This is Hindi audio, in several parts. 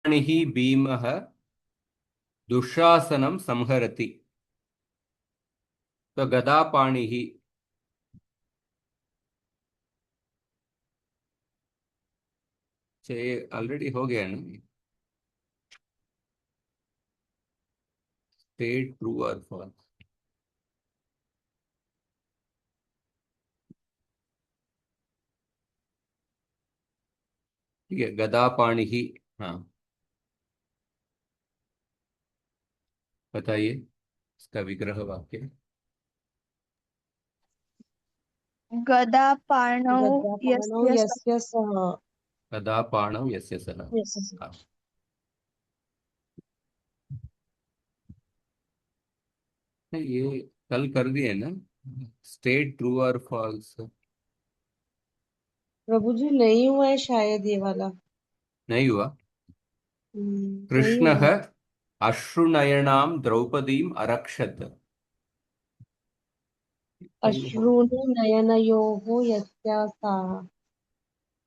पाणिः भीमः दुःशासनं संहरति। तो गदापाणिः ऑलरेडी हो गया ना। स्टेट ट्रू और फॉल्स। ठीक है, गदापाणिः। हाँ, बताइए इसका विग्रह वाक्य। गदा पाणौ गद्यपाणौ यस्य सः। यस्य सः। गदापाणौ यस्य सः। यस्य सः। हाँ। नहीं, ये कल कर दिए ना। स्टेट ट्रू और फॉल्स। प्रभु जी नहीं हुआ है शायद ये वाला। नहीं हुआ। नहीं कृष्णः हुआ। अश्रुनयनां द्रौपदीम् अरक्षत्। कल हो। अश्रूणि नयनयोः यस्यासाः।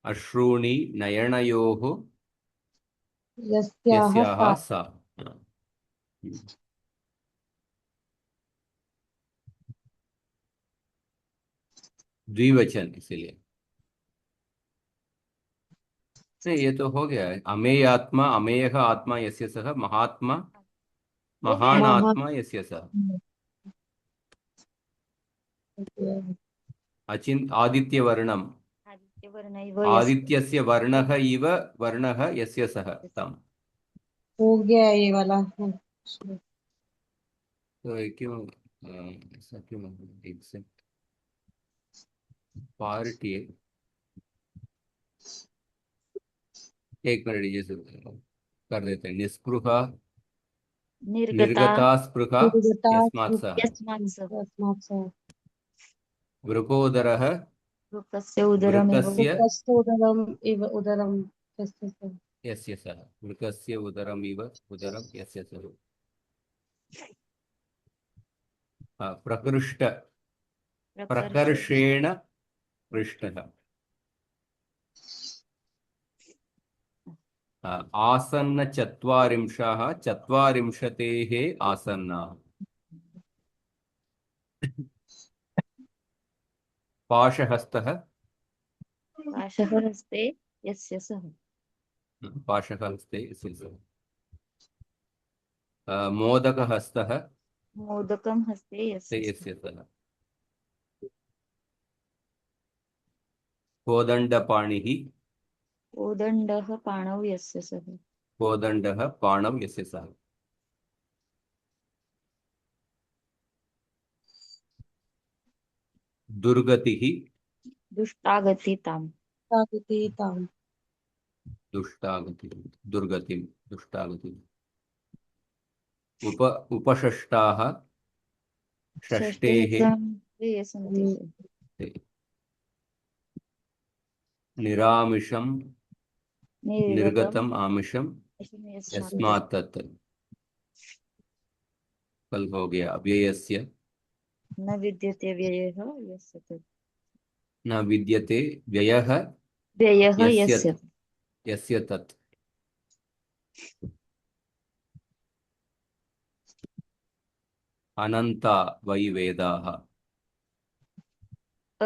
अश्रूणि नयनयोः यस्याः यस्याः सा। सा। हाँ। द्विवचन इसीलिए। नहीं, ये तो हो गया है। अमेय आत्मा, अमेयः आत्मा यस्य सः महात्मा, हो गया महान ना। महा। आत्मा यस्य सः। हो अचिन आदित्यवर्णम्, आदित्यवर्ण इव यस्य। आदित्यस्य वर्णः इव वर्णः यस्य सः तम। गया ये वाला। तो ये क्यों ऐसा क्यों एग्जैक्ट पार्ट ये। एक मिनट ये कर देते हैं। निस्पृहा निर्गता निर्गता स्पृहा निर्गता यस्मात् सः। यस्मात् सः। यस्मात् सः। वृकोदरः वृकस्य उदरमिव वृकस्य वृकस्य उदरम् इव उदरम् यस्य सः। यस्य सः। वृकस्य उदरम् इव उदरं यस्य सः। प्रकृष्ट प्रकर्षेण प्रकर्षेण पृष्ठः। आसन्न चत्वारिंशः चत्वारिंशतेः आसन्नाः। पाशहस्तः पाशः हस्ते यस्य सः। पाशहस्ते यस्य सः। मोदकहस्तः मोदकं हस्ते ते यस्य सः। यस्य सः। कोदण्डपाणिः कोदण्डः पाणौ यस्य सः। कोदण्डः पाणौ यस्य सः। दुर्गतिः दुष्टागति ताम्। तागति ताम्। दुष्टागतिः दुर्गतिं दुष्टागतिम्। उपषष्टाः षष्ठे षष्ठेः ये सन्ति ते। ते। निरामिषं निर्गतम् निर्गतम् आमिषं यस्मात् तत्। यस्मात् तत्। कल हो गया। अव्ययस्य न विद्यते व्ययः यस्य तत्। न विद्यते व्ययः व्ययः यस्य यस्य। यस्य तत्। अनन्ता वै वेदाः।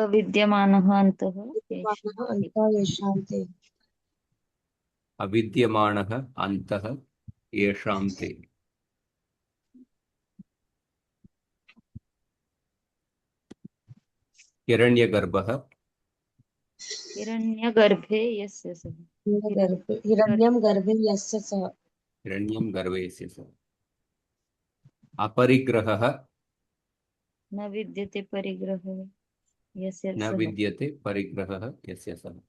अविद्यमानः अन्तः येषां विद्यमानः ते। अन्तः येषां ते। अविद्यमानः अन्तः येषां ते। हिरण्यगर्भः हिरण्यगर्भे यस्य सः। हिरण्यगर्भे हिरण्यं गर्भे यस्य सः। हिरण्यं गर्भे यस्य सः। अपरिग्रहः न विद्यते परिग्रहः यस्य न सः। विद्यते परिग्रहः यस्य सः।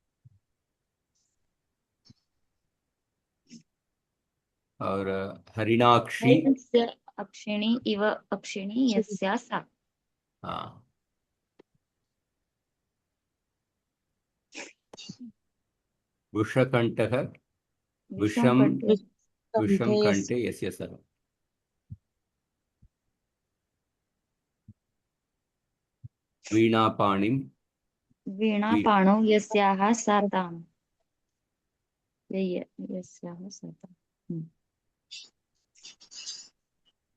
और हरिणाक्षी। हरिणस्य अक्षिणी इव अक्षिणी यस्या सा। हाँ। वृषकण्ठः विषं विषम कंठे। विषम कंठे यस्य। कंठे यस्य सः। वीणापाणिं वीणा वी पाणौ यस्याः सा ताम्। यस्याः सा ताम्।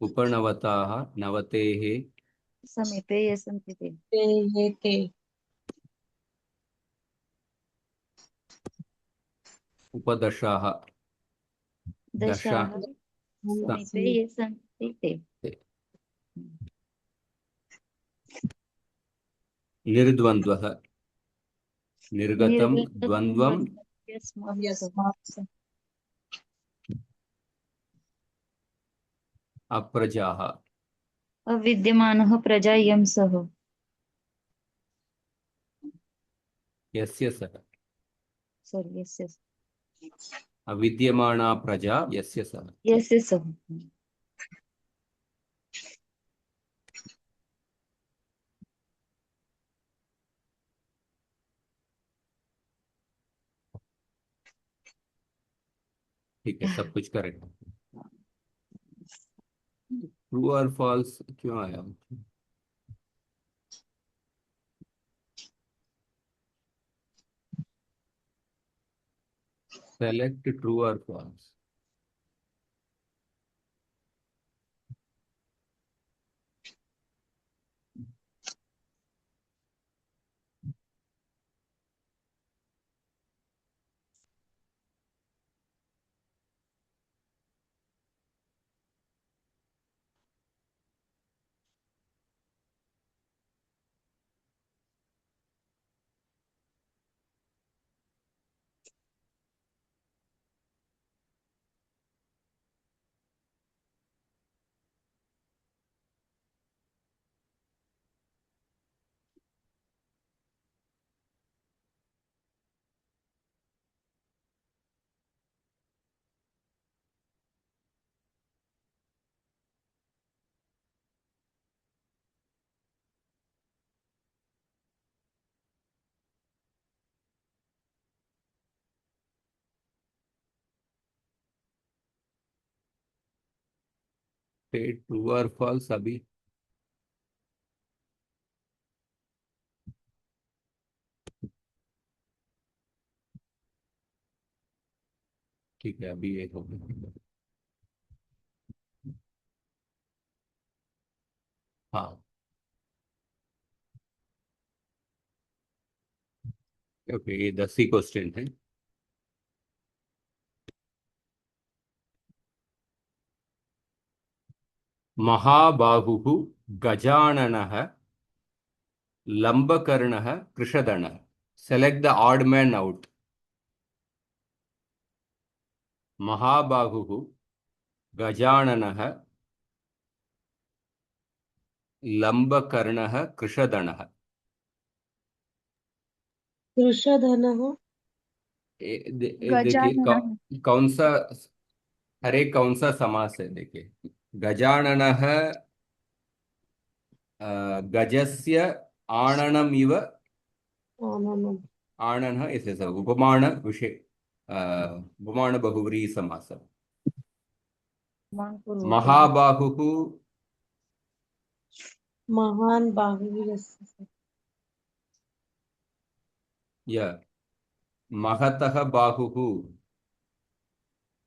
उपनवताः नवतेः समीपे ये सन्ति ते। ते ये ते उपदशाः दशा दशाः समीपे ये सन्ति ते। निर्द्वन्द्वः निर्गतं द्वन्द्वं यस्मात् अप्रजाः अविद्यमानः प्रजा यं सः। यस्य सः सॉरी यस्य अविद्यमाना प्रजा यस्य सः यस्य सः। ठीक है, सब कुछ करेक्ट। ट्रू और फॉल्स क्यों आया? सेलेक्ट ट्रू और फॉल्स। ट्रू और फॉल्स अभी ठीक है, अभी ये हो गया। हाँ ओके, ये 10 ही क्वेश्चन है। महाबाहुः गजाननः लंबकर्णः कृषदणः। Select the odd man out. महाबाहुः गजाननः लंबकर्णः कृषदणः। कृषधनः देखिए गजाननः कौन सा, हर एक कौन सा समास है। देखिए गजाननः गजस्य आणनम इव आननम् आणनः इसे सब उपमान विषय उपमान बहुव्रीहि समास। मां पूर्वकम् महाबाहुः महान् बाहुः यस्य सः य महतः बाहुः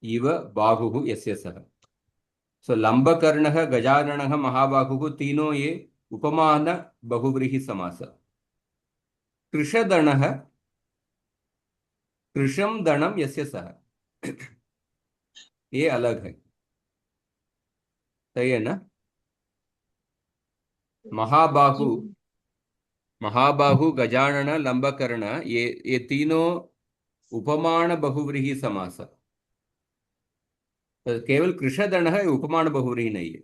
इव बाहुः यस्य सः। सो लंबकर्णः गजाननः महाबाहुः तीनों ये उपमान बहुव्रीहि समास। कृषदणः कृशम दणम यस्य सः, ये अलग है। सही है ना? महाबाहु जी महाबाहु गजानन लंबकर्ण ये तीनों उपमान बहुव्रीहि समास। तो केवल कृषदण है, उपमान बहुव्रीहि नहीं है।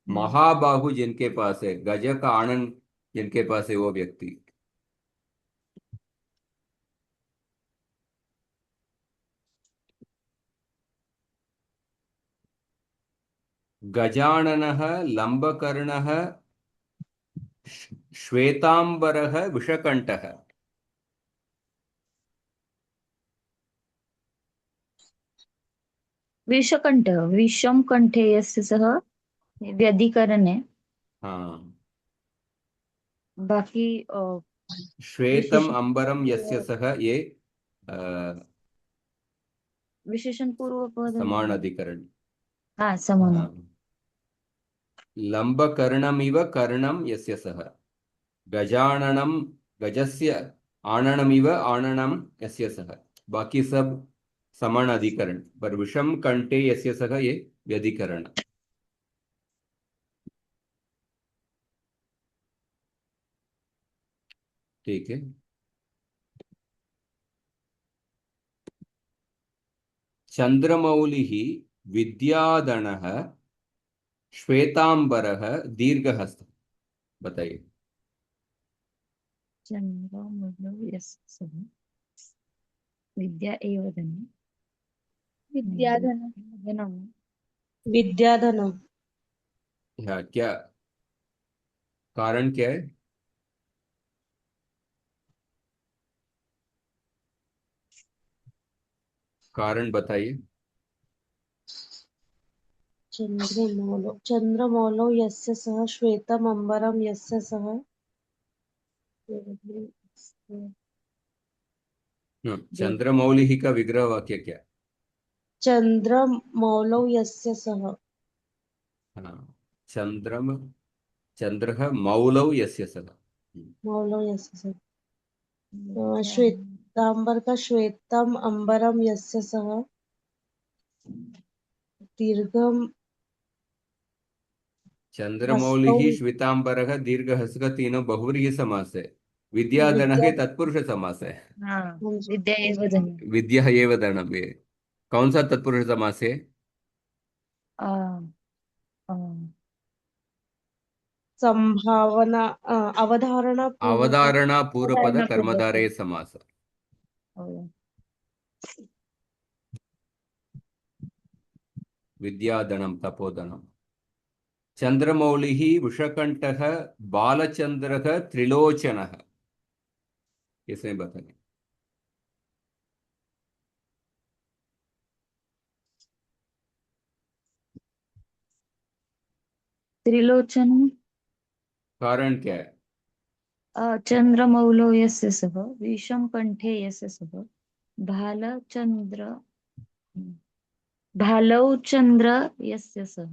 महाबाहु जिनके पास है, गज का आनन जिनके पास है, वो व्यक्ति। गजाननः लंबकर्णः श्वेतांबरः विषकंठः। विषकंठ विषम कंठे यस्य सः व्यधिकरण है। हाँ, बाकी श्वेतम विशेषण अंबरम यस्य सः, ये विशेषण पूर्व पद समान अधिकरण। हाँ समान। हाँ। लंबकर्णमिव कर्णम यस्य सः, गजाननम गजस्य आणनमिव आणनम यस्य सः। बाकी सब समान अधिकरण, पर विषम कंठे यस्य सः ये व्यधिकरण। ठीक है। चंद्रमौलिः विद्याधनः श्वेतांबरः दीर्घहस्तः। बताइए। चंद्रमौलौ यस्य सः विद्या एव धनं विद्याधन धनं विद्याधनम। हाँ, क्या कारण क्या है? कारण बताइए। चंद्रमौलौ यस्य सः श्वेतम अंबरम यस्य सः। चंद्रमौलिः का विग्रह वाक्य क्या? चंद्रमौलौ यस्य सः। हाँ, चंद्रम चंद्रः मौलौ यस्य सः। मौलौ यस्य सः। विद्या श्वेतांबर का श्वेतम अंबरम यस्य सः। दीर्घम हस्तौ। चंद्रमौलिः श्वेतांबरः दीर्घहस्तः, तीनों बहुव्रीहि समास है। विद्याधनः विद्या। तत्पुरुष समास है। हाँ हाँ जी। विद्या एव धनं विद्या एव धनम, ये कौन सा तत्पुरुष समास है? आ, आ, संभावना अवधारणा पूर्वक। अवधारणा पूर्वपद उदाहरण पूर्वक कर्मधारय समास। हो. विद्याधनम तपोधनम। चंद्रमौलिः वृषकंठः बालचंद्रः त्रिलोचनः। किसने बताया? त्रिलोचन कारण क्या है? चंद्रमौलौ यस्य सः विषम कंठे यस्य सः भालचंद्र भालौ चंद्र यस्य सः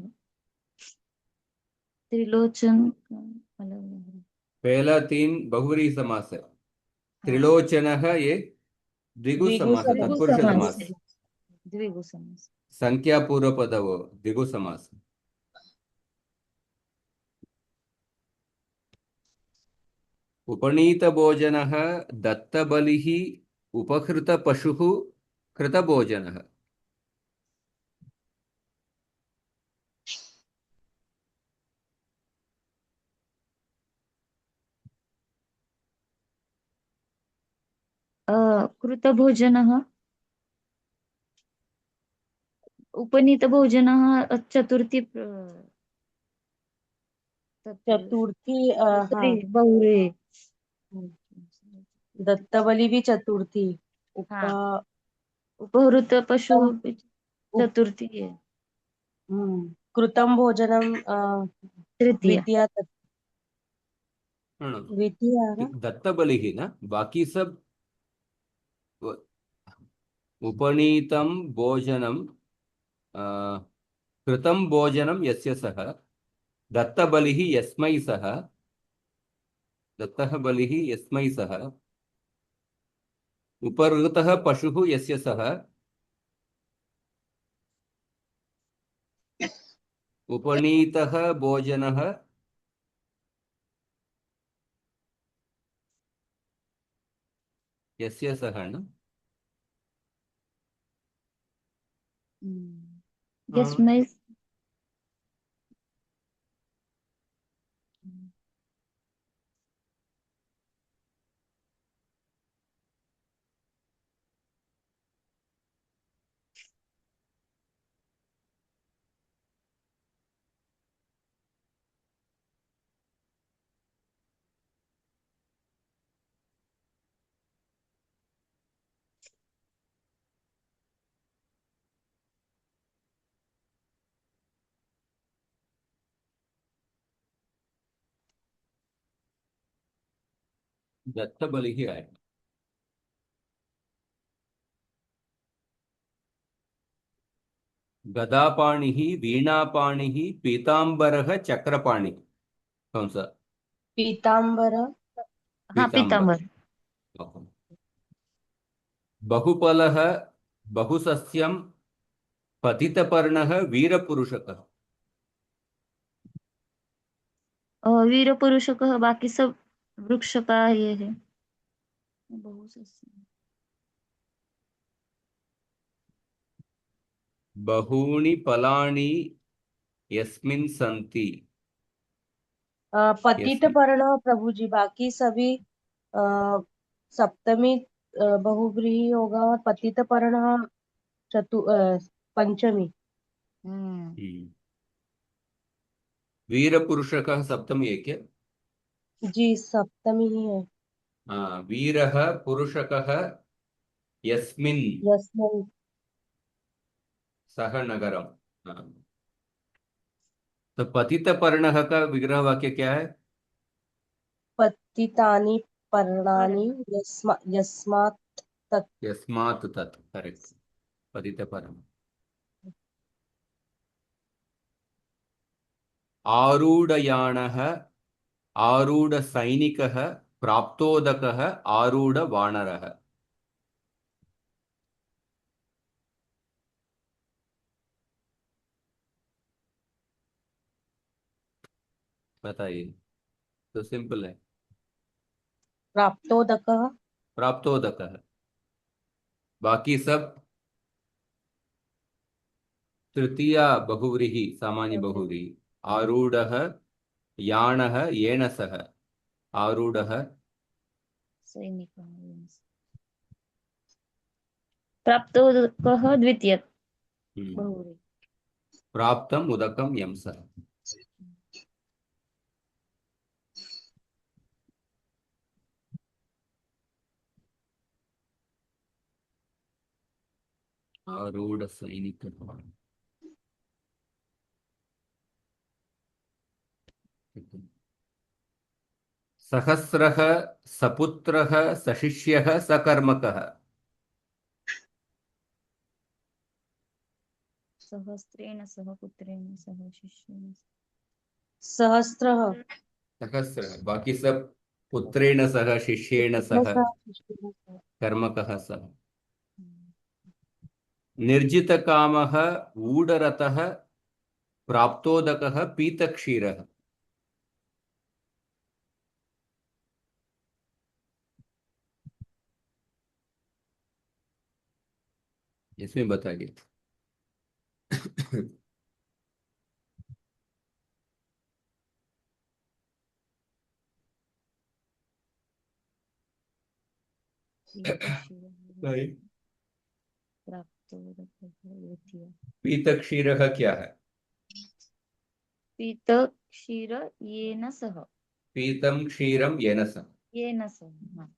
त्रिलोचन पहला तीन बहुव्रीहि समास है। हाँ त्रिलोचनः ये द्विगु द्विगु समास, द्विगु तत्पुरुष समास। समास समास। द्विगु समास संख्या पूर्वपद वो द्विगु समास। उपनीत भोजनः दत्तबलिः उपहृत पशुः कृतभोजनः। कृतभोजनः उपनीतभोजनः चतुर्थी चतुर्थी हाँ। तर्हि बहुरे दत्तावली भी चतुर्थी। उप हाँ उपहृत पशु उप चतुर्थी है कृतम भोजनम तृतीया द्वितीया हाँ, द्वितीया ना। दत्तबलिः ना, बाकी सब उपनीतं भोजनं कृतं भोजनं यस्य सः, दत्तबलिः यस्मै सः, दत्तः बलिः यस्मै सः, उपहृतः पशुः यस्य सः, उपनीतः भोजनः यस्य सः न। हाँ, यस्मै दत्तबलिः आए। गदापाणिः, वीणापाणिः, पीताम्बरः, चक्रपाणिः। कौन सा? पीताम्बर, हाँ पीताम्बर। पीताम्बर। बहुफलः, बहुसस्यं, पतितपर्णः, वीरपुरुषकः। वीर पुरुष कह, बाकी सब वृक्ष का ये है। बहूनि फलानि यस्मिन् सन्ति। पतित यस्मिन् पर्ण प्रभु जी, बाकी सभी आ, सप्तमी बहुव्रीहि होगा, और पतित पर्ण पंचमी। हम्म। वीरपुरुषकः सप्तमी है क्या? जी सप्तमी ही है। हाँ, वीरः पुरुषकः यस्मिन् यस्मिन् सह नगरम। हाँ, तो पतितपर्णः का विग्रह वाक्य क्या है? पतितानि पर्णानि यस्मात् तत्। यस्मात् तत्, करेक्ट। पतितपर्ण। आरूढयानः, आरूढसैनिकः, प्राप्तोदकः, आरूढवानरः। बताइए। तो सिंपल है। प्राप्तोदकः। प्राप्तोदकः। बाकी सब तृतीया बहुव्रीहि, सामान्य बहुव्रीहि। आरूढ़ः, याणः, येन सह। आरूढ़ः। सैनिक प्राप्तोदकः द्वितीय बहुव्रीहि। प्राप्तम उदकम यम सह। आरूढ़ सैनिक। सहस्रः, सपुत्रः, सशिष्यः, सकर्मकः। सहस्रेण सह पुत्रेण सह शिष्येण सहस्रः। सहस्रः, बाकी सब पुत्रेण सह, शिष्येण पुत्रेण सह, सह शिष्येण सह। कर्मकः सह। निर्जितकामः, ऊढरतः, प्राप्तोदकः, पीतक्षीरः। इसमें बताइए। नहीं। प्राप्तोदकः द्वितीय। पीतक्षीरः क्या है? पीत क्षीर येन सह। पीतम क्षीरम येन सह। येन सह, हाँ।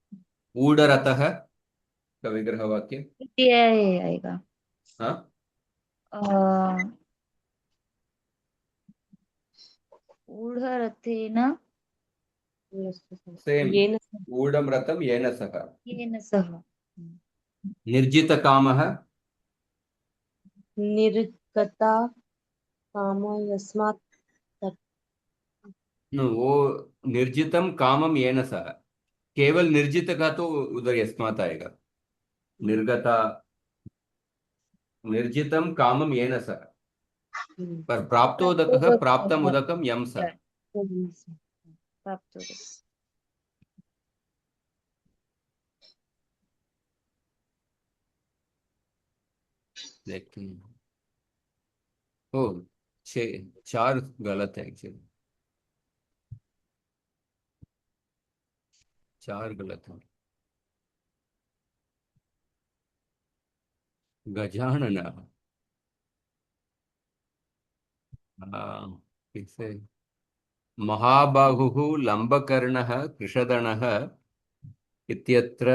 ऊढरतः का विग्रह वाक्य। द्वितीय ये आएगा। हाँ, ऊढरथेन सेम। येन सह। ऊढम रतम येन सह। येन सह। निर्जितकामः। निर्गता काम यस्मात् तत्। वो निर्जितम कामम येन सह। केवल निर्जित का तो उधर यस्मात् आएगा। निर्गता, निर्जितम कामम येन सह। पर प्राप्तोदकः प्राप्तम प्राप्तोदकः उदकम यम सह। प्राप्तोदकः। देखते हैं। ओ, चार गलत है एक्चुअली। चार गलत है। गजानन। हाँ, ठीक से। महाबाहुः, लंबकर्णः, कृषदणः इत्यत्र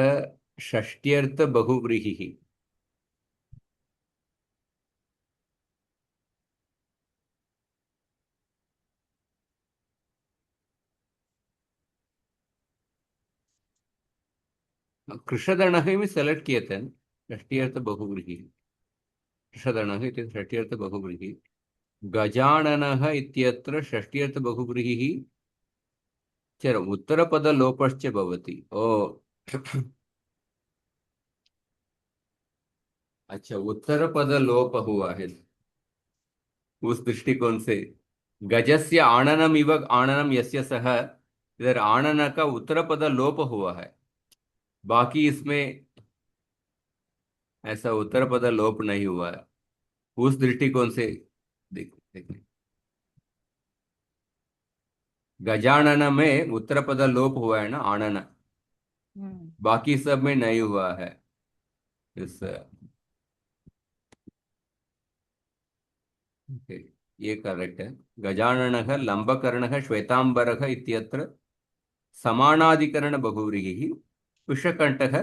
षष्ट्यर्थ बहुव्रीहिः। कृषदणः में सेलेक्ट किए थे, षष्ट्यर्थ बहुव्रीहि। षदणः इति षष्ट्यर्थ बहुव्रीहि गजाननः इत्यत्र षष्ट्यर्थ बहुव्रीहि चर उत्तरपदलोपश्च भवति ओ अच्छा उत्तरपद लोप हुआ है उस दृष्टिकोण से गजस्य आननम इव आननम यस्य सह इधर आनन का उत्तरपद लोप हुआ है बाकी इसमें ऐसा उत्तरपद लोप नहीं हुआ है उस दृष्टिकोण से देखिए गजानन में उत्तरपद लोप हुआ है ना आनन बाकी सब में नहीं हुआ है इस ओके, ये करेक्ट है गजाननः लंबकर्णः श्वेतांबरः इत्यत्र समानाधिकरण बहुव्रीहि विषकंठः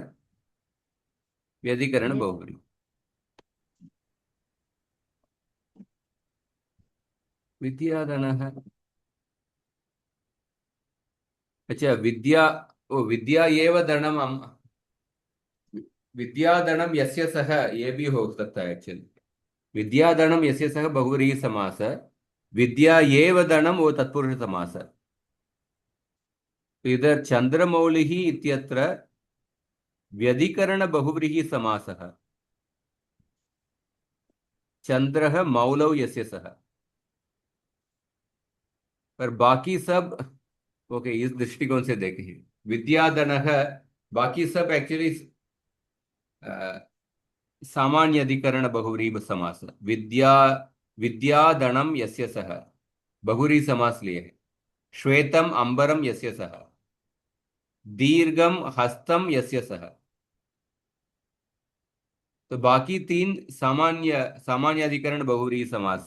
व्यधिकरण बहुव्रीहि विद्याधनः अच्छा विद्या ओ विद्या एव धनम विद्याधनम यस्य सह ये भी हो सकता है एक्चुअली विद्याधनम यस्य सह बहुव्रीहि समास विद्या एव धनम वो तत्पुरुष समास इधर चंद्रमौलिः इत्यत्र व्यधिकरण बहुव्रीहि समासः चंद्रः मौलौ यस्य सह पर बाकी सब ओके इस दृष्टिकोण से देखिए विद्याधनः बाकी सब एक्चुअली सामान्य अधिकरण बहुव्रीहि समास विद्या विद्याधनम यस्य सह बहुव्रीहि समास लिए है श्वेतम अंबरम यस्य सह दीर्घम हस्तम यस्य सह तो बाकी तीन सामान्य सामान्य अधिकरण बहुव्रीहि समास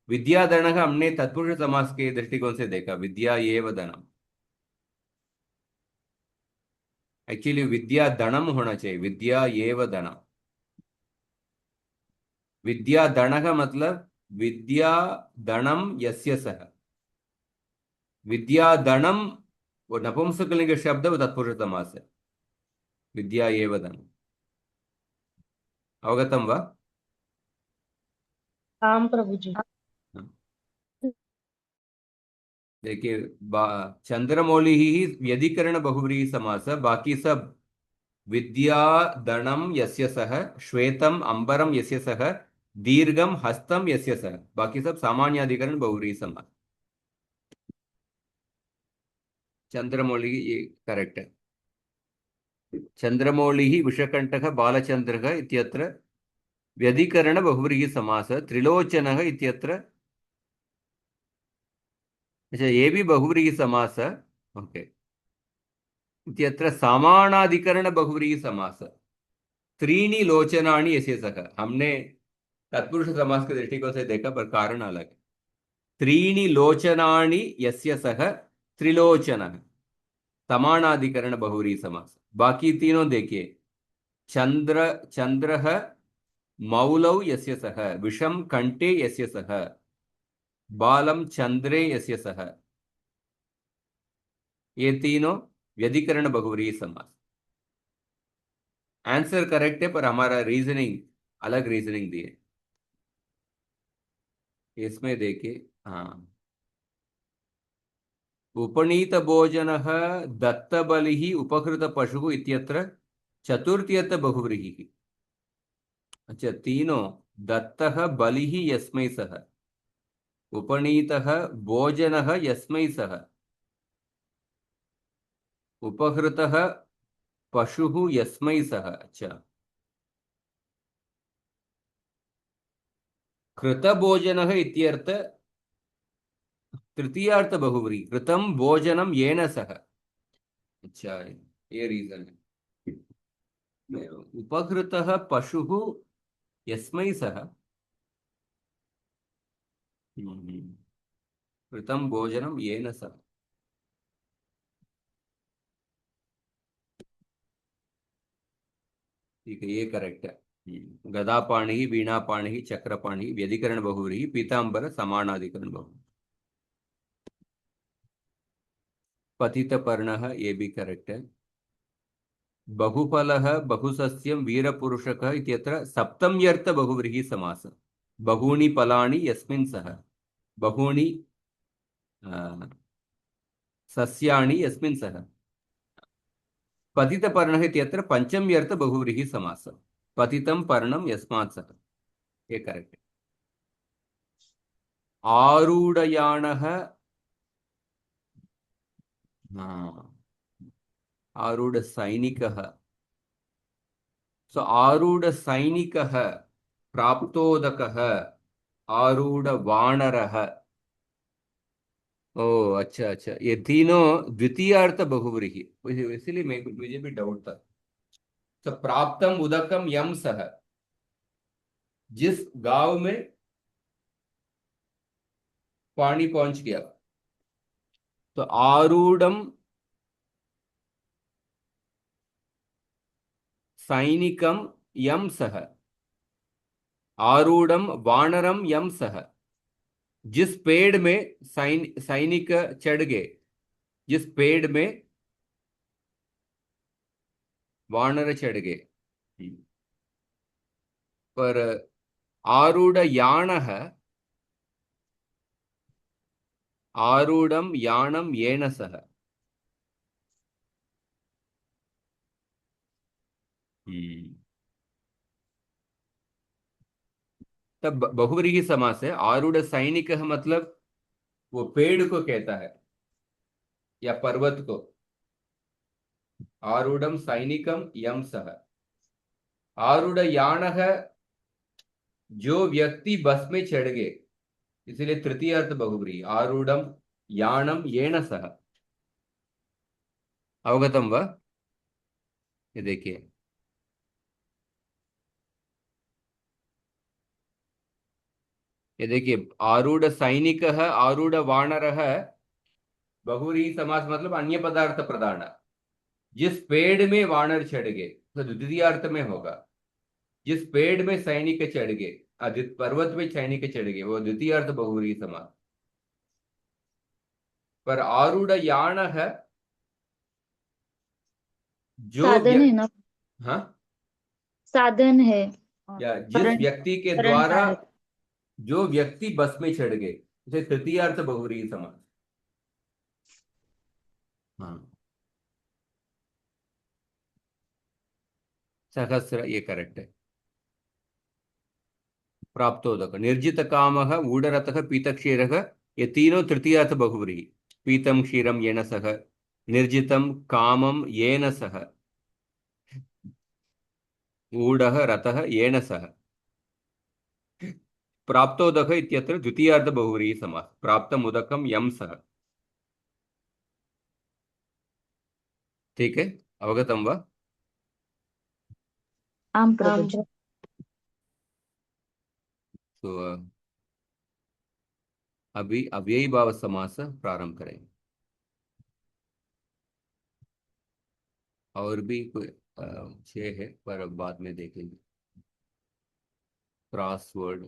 विद्याधनः हमने तत्पुरुष समास के दृष्टिकोण से देखा विद्या एव धनम एक्चुअली विद्या धनम होना चाहिए विद्या एव धनम विद्या धन का मतलब विद्या धनम यस्य सह विद्या धनम वो नपुंसकलिंग शब्द वो तत्पुरुष समास है विद्या एव धनम अवगतम वा आम प्रभु जी। देखिए चंद्रमौली ही व्यधिकरण बहुव्रीहि समास बाकी सब विद्या धनम यस्य सह श्वेतम अंबरम यस्य सह दीर्घम हस्तम यस्य सह बाकी सब सामान्य अधिकरण बहुव्रीहि समास चंद्रमौली ये करेक्ट है चंद्रमौली विषकंठः बालचंद्रः इत्यत्र व्यधिकरण बहुव्रीहि समास त्रिलोचनः इत्यत्र अच्छा ये भी बहुव्रीहि समास ओके इत्यत्र समानाधिकरण बहुव्रीहि समास त्रीणि लोचनानि यस्य सह हमने तत्पुरुष समास के दृष्टिकोण से देखा पर कारण अलग है त्रीणि लोचनानि यस्य सह त्रिलोचनः समानाधिकरण बहुव्रीहि समास बाकी तीनों देखिए चंद्रः मौलौ यस्य सह विषम कंठे यस्य सह बालम चंद्रे यस्य सह ये तीनों व्यधिकरण बहुव्रीहि समास आंसर करेक्ट है पर हमारा रीजनिंग अलग रीजनिंग दिए इसमें देखिए हाँ उपनीत भोजनः दत्तबलिः उपकृत पशुः इत्यत्र चतुर्थ्यर्थ बहुव्रीहि अच्छा तीनों दत्तः बलिः यस्मै सह उपनीतः भोजनः यस्मै सह उपहृतः पशुः यस्मै सह अच्छा कृतभोजनः इत्यर्थ तृतीयार्थ बहुव्रीहि कृतं भोजनं येन सह अच्छा ये रीजन है उपहृतः पशुः यस्मै सह कृतं भोजनं येन सह ठीक है ये करेक्ट है गदापाणि वीणापाणि चक्रपाणि व्यधिकरण बहुव्रीहि पीतांबर समानाधिकरण बहुव्रीहि पतित पर्णः ये भी करेक्ट है बहुफलः बहुसस्यं वीरपुरुषकः इत्यत्र सप्तम्यर्थ बहुव्रीहि समास। बहूनि फलानि यस्मिन् सः, बहूनि सस्यानि यस्मिन् सः। पतितपर्णः इत्यत्र पञ्चम्यर्थ बहुव्रीहि समास। पतितं पर्णं यस्मात् सः, ये करेक्ट। आरूढयानः, आरूढसैनिकः, सो आरूढसैनिकः, प्राप्तोदकः, आरूढवानरः। ओ अच्छा अच्छा, ये तीनों द्वितीयार्थ बहुव्रीहि, इसलिए मुझे भी डाउट था। तो प्राप्तम उदकम यम सह, जिस गांव में पानी पहुंच गया। तो आरूढ़म सैनिकम यम सह, आरूढ़म वानरम यम सह, जिस पेड़ में सैनिक चढ़ गए, जिस पेड़ में वानर चढ़ गए। पर आरूढ़ याणः, आरूढ़म याणम येन सह। तब बहुव्रीहि समास है। आरूढ़ सैनिक मतलब वो पेड़ को कहता है या पर्वत को। आरूढ़म सैनिकम यम सह। आरूढ़ याणः, जो व्यक्ति बस में चढ़ गए, इसलिए तृतीय अर्थ बहुव्रीहि। आरूढ़म याणम येन सह। अवगतम वा? ये देखिए, ये देखिए, आरूढ़ सैनिक, आरूढ़ वानर, बहुव्रीहि समास मतलब अन्य पदार्थ प्रधान। जिस पेड़ में वानर चढ़ गए तो द्वितीय अर्थ में होगा। जिस पेड़ में सैनिक चढ़ गए, पर्वत में सैनिक चढ़ गए, वो द्वितीय अर्थ बहुव्रीहि समास। पर आरूढ़ यान है, जो साधन है ना, हाँ, साधन है। या जिस करण, व्यक्ति के करण द्वारा, कारक। जो व्यक्ति बस में चढ़ गए, उसे तृतीय अर्थ बहुव्रीहि समास। हाँ, सहस्र, ये करेक्ट है। प्राप्तोदक, निर्जित कामः, ऊढरतः, पीतक्षीरः, ये तीनों तृतीयार्थ बहुव्रीहि। पीतम क्षीरम येन सह, निर्जितम कामम येन सह, ऊढः रतः येन सह। प्राप्तोदक इत्यत्र द्वितीयार्थ बहुव्रीहि समास। प्राप्तम उदकम यम सह। ठीक है, अवगतम वा? आम आम प्रभुजी। तो अभी अव्ययी भाव समास प्रारंभ करेंगे। और भी कोई 6 है, पर अब बाद में देखेंगे। Crossword,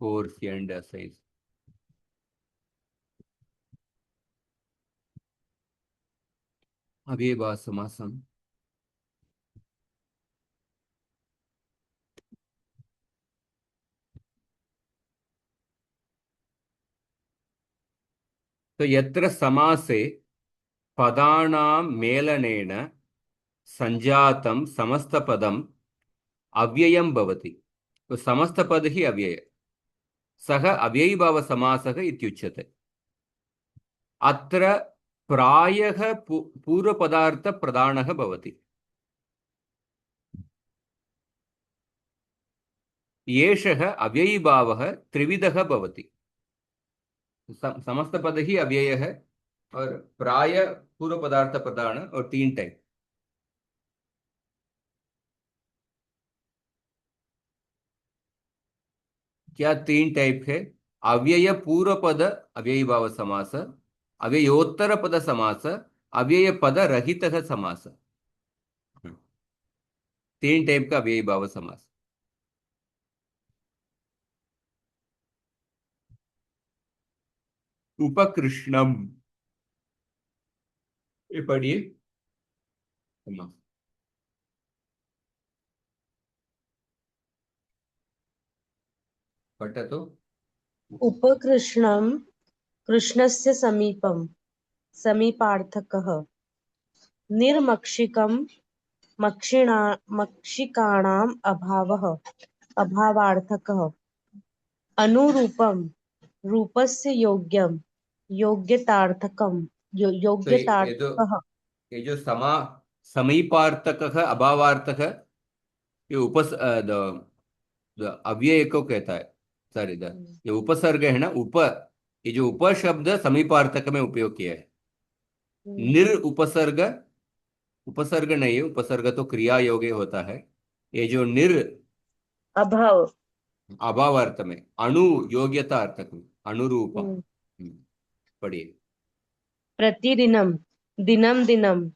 force and size. अव्ययी भाव समासम। तो यत्र समासे पदानां मेलनेन संजातं समस्तपदम् अव्ययं भवति। तो समस्तपद ही अव्यय, सः अव्ययीभावसमासः इत्युच्यते। अत्र प्रायः पूर्वपदार्थ प्रधानः भवति। एषः अव्ययीभावः त्रिविधः भवति। समस्त पद ही अव्यय है, और प्राय पूर्व पदार्थ प्रधान, और 3 टाइप। क्या 3 टाइप है? अव्यय पूर्व पद अव्ययी भाव समास, अव्ययोत्तर पद समास, अव्यय पद रहित समास। 3 टाइप का अव्ययी भाव समास। उपकृष्णम, ये पढ़िए। अम्मा, पठतु। उपकृष्णं कृष्णस्य समीपं समीपार्थकः निर्मक्षिकं मक्षिकाणाम् अभावार्थकः अनुरूपं रूपस्य योग्यं योग्यतार्थकं तो योग्यतार्थकः ये जो समीपार्थक अभावार्थक, ये अव्यय को कहता है। सॉरी, ये उपसर्ग है ना, ये जो उप शब्द समीपार्थक में उपयोग किया है। निर उपसर्ग, उपसर्ग नहीं है, उपसर्ग तो क्रिया योगे होता है। ये जो निर अभाव अभाव अर्थ में, अणु योग्यता अर्थक में, अनुरूपम। हम्म। पढ़िए। प्रतिदिनं दिनं दिनं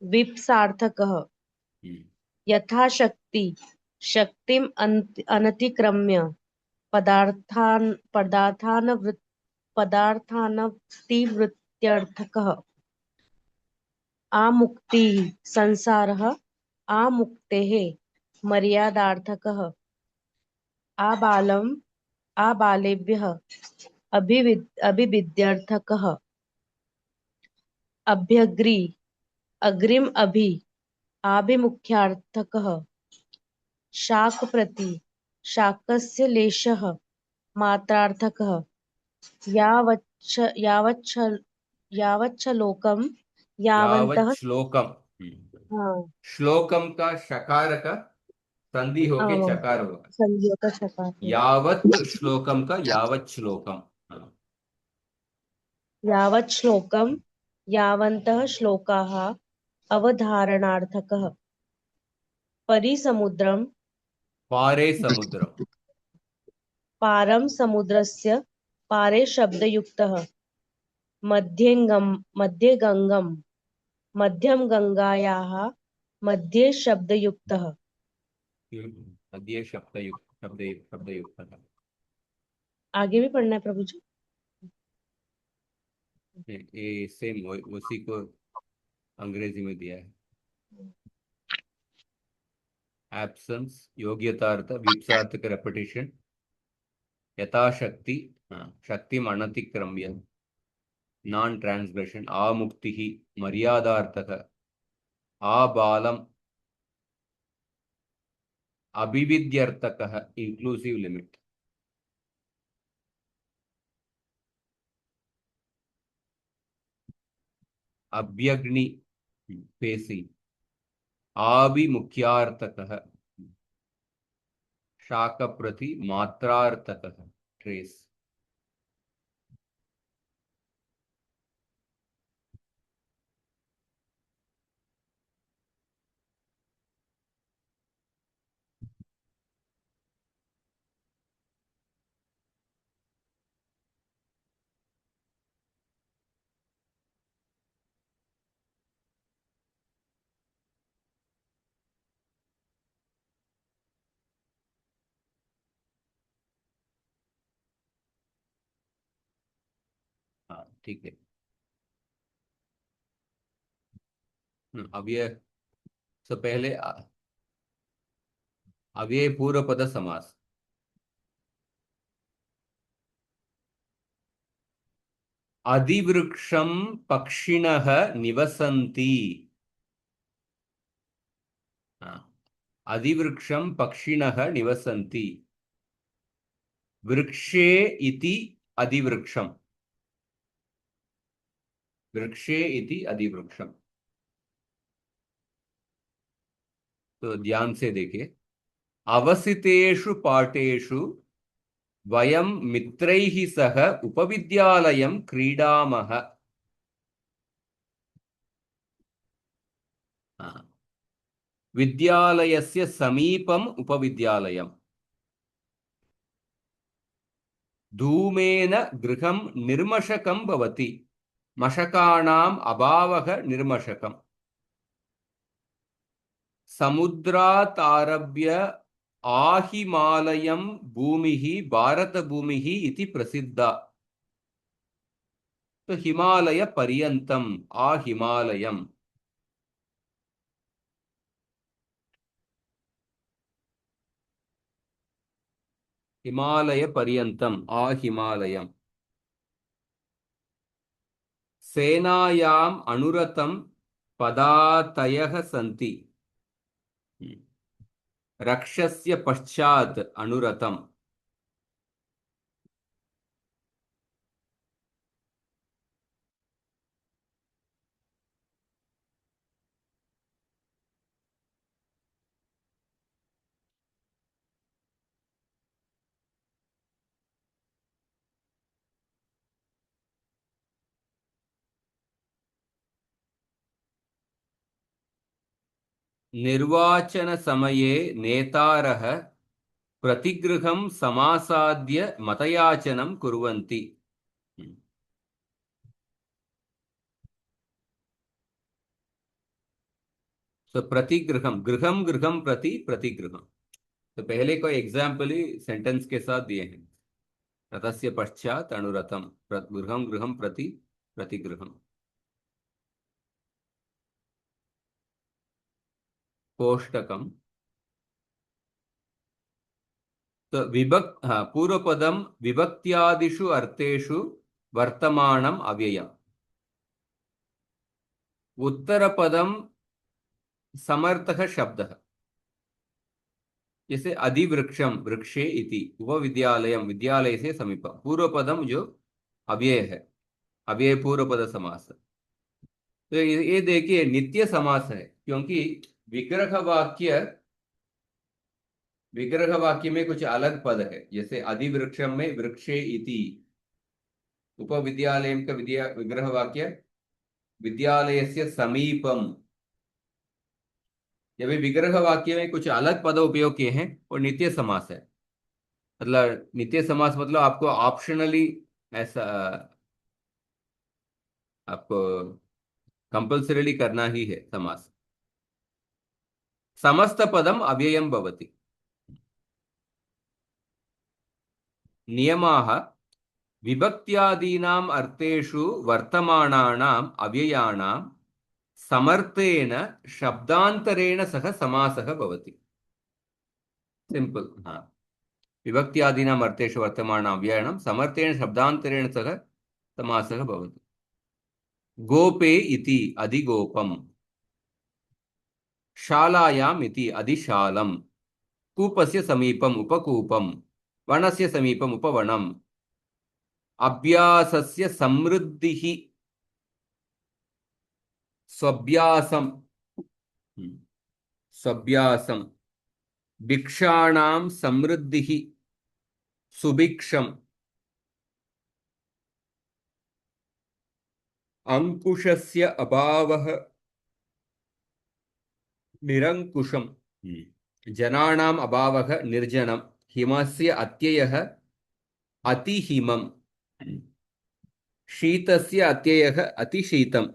विप्सार्थकः हम्म, यथाशक्ति शक्तिम् अनतिक्रम्य पदार्थानवृत्त्यर्थकः आमुक्तिः संसारः आमुक्तेः मर्यादार्थकः आबालम् आबालेभ्यः अभिविद्यार्थकः अभ्यग्री अग्रिम आभिमुख्यार्थकः शाकप्रति शाकस्य लेशः मात्रार्थकः यावच्च यावच्च यावच्छलोकं यावत् यावन्तः श्लोकम। हाँ, श्लोकम का शकार का संधि होके हाँ, चकार होगा। संधियों का शकार है। यावत् श्लोकम का यावत् श्लोकम। हाँ, यावत् श्लोकं यावन्तः श्लोकाः अवधारणार्थकः परिसमुद्रं पारे समुद्रम। पारं समुद्रस्य पारे शब्दयुक्तः मध्ये गंगम मध्यम गंगायाः मध्ये शब्दयुक्तः। मध्य शब्दयुक्त, शब्दयुक्त। आगे भी पढ़ना है प्रभु जी। ये सेम उसी को अंग्रेजी में दिया है। एब्सेंस योग्यतार्थ विप्सार्थक रेपिटेशन यथाशक्ति, हाँ, शक्ति अनतिक्रम्य नॉन ट्रांसग्रेशन आमुक्ति मर्यादार्थक आबालम अभिविद्यर्थक इंक्लूसिव लिमिट अभ्यग्नि पेसी आभिमुख्यार्थक शाक प्रति मात्रार्थक ट्रेस। हाँ ठीक है। अब ये तो पहले अब ये पूर्व पद समास। अधिवृक्षम पक्षिणः निवसन्ति। हाँ, अधिवृक्षम पक्षिणः निवसन्ति वृक्षे इति अधिवृक्षम, वृक्षे इति अधिवृक्षम। तो ध्यान से देखिए। अवसितेषु पाठेषु वयं मित्रैः सह उपविद्यालयं क्रीडामः। हाँ, विद्यालयस्य समीपम् उपविद्यालयम्। धूमेन गृहं निर्मशकं भवति, मशकानाम् अभावः निर्मशकम्। समुद्रात् आरभ्य आहिमालयं भूमिः भारतभूमिः इति प्रसिद्धा। तो हिमालय पर्यन्तम आ हिमालयम, हिमालय पर्यन्तम आ हिमालयम। सेनायाम अनुरतं पदातयः सन्ति, रक्षस्य पश्चात् अनुरतम्। निर्वाचन समये नेतारः प्रतिगृहं समासाद्य मतयाचनं कुर्वन्ति। तो प्रतिगृहम, गृहम गृहम प्रति प्रतिगृहम, तो पहले को एग्जाम्पल ही सेंटेंस के साथ दिए हैं। रथस्य पश्चात अनुरतम, गृहम गृहम प्रति प्रतिगृहम। कोष्टकम, तो विभक्त, हाँ, पूर्व पदम विभक्त्यादिषु अर्थेषु वर्तमानम अव्ययम। उत्तर पदम समर्थः शब्दः, जैसे अधिवृक्षम वृक्षे इति, उपविद्यालयम विद्यालय से समीप। पूर्व पदम जो अव्यय है, अव्यय पूर्व पद समास। तो ये देखिए नित्य समास है, क्योंकि विग्रह वाक्य, विग्रह वाक्य में कुछ अलग पद है। जैसे अधिवृक्षम में वृक्षे इति, उपविद्यालय का विग्रह वाक्य विद्यालय से समीपम। जब विग्रह वाक्य में कुछ अलग पद उपयोग किए हैं वो नित्य समास है। मतलब नित्य समास मतलब आपको ऑप्शनली ऐसा, आपको कंपल्सरीली करना ही है समास। समस्त पदम अव्ययम भवति। नियमाः विभक्त्यादीनाम् अर्थेषु वर्तमानानाम् अव्ययानां समर्थेन शब्दान्तरेण सह समासः भवति। सिंपल, हाँ, विभक्त्यादीनाम् अर्थेषु वर्तमानानाम् अव्ययानां समर्थेन शब्दान्तरेण सह समासः भवति। गोपे इति अधिगोपम, शालायाम इति अधिशालम, कूपस्य समीपम उपकूपम, वनस्य समीपम उपवनम, अभ्यासस्य समृद्धिः स्वभ्यासम, स्वभ्यासम, भिक्षाणां समृद्धिः सुभिक्षम, अंकुशस्य अभावः निरंकुशम, जनानाम् अभावः निर्जनम, हिमस्य अत्ययः अतिहिमम, शीतस्य अत्ययः अतिशीतम,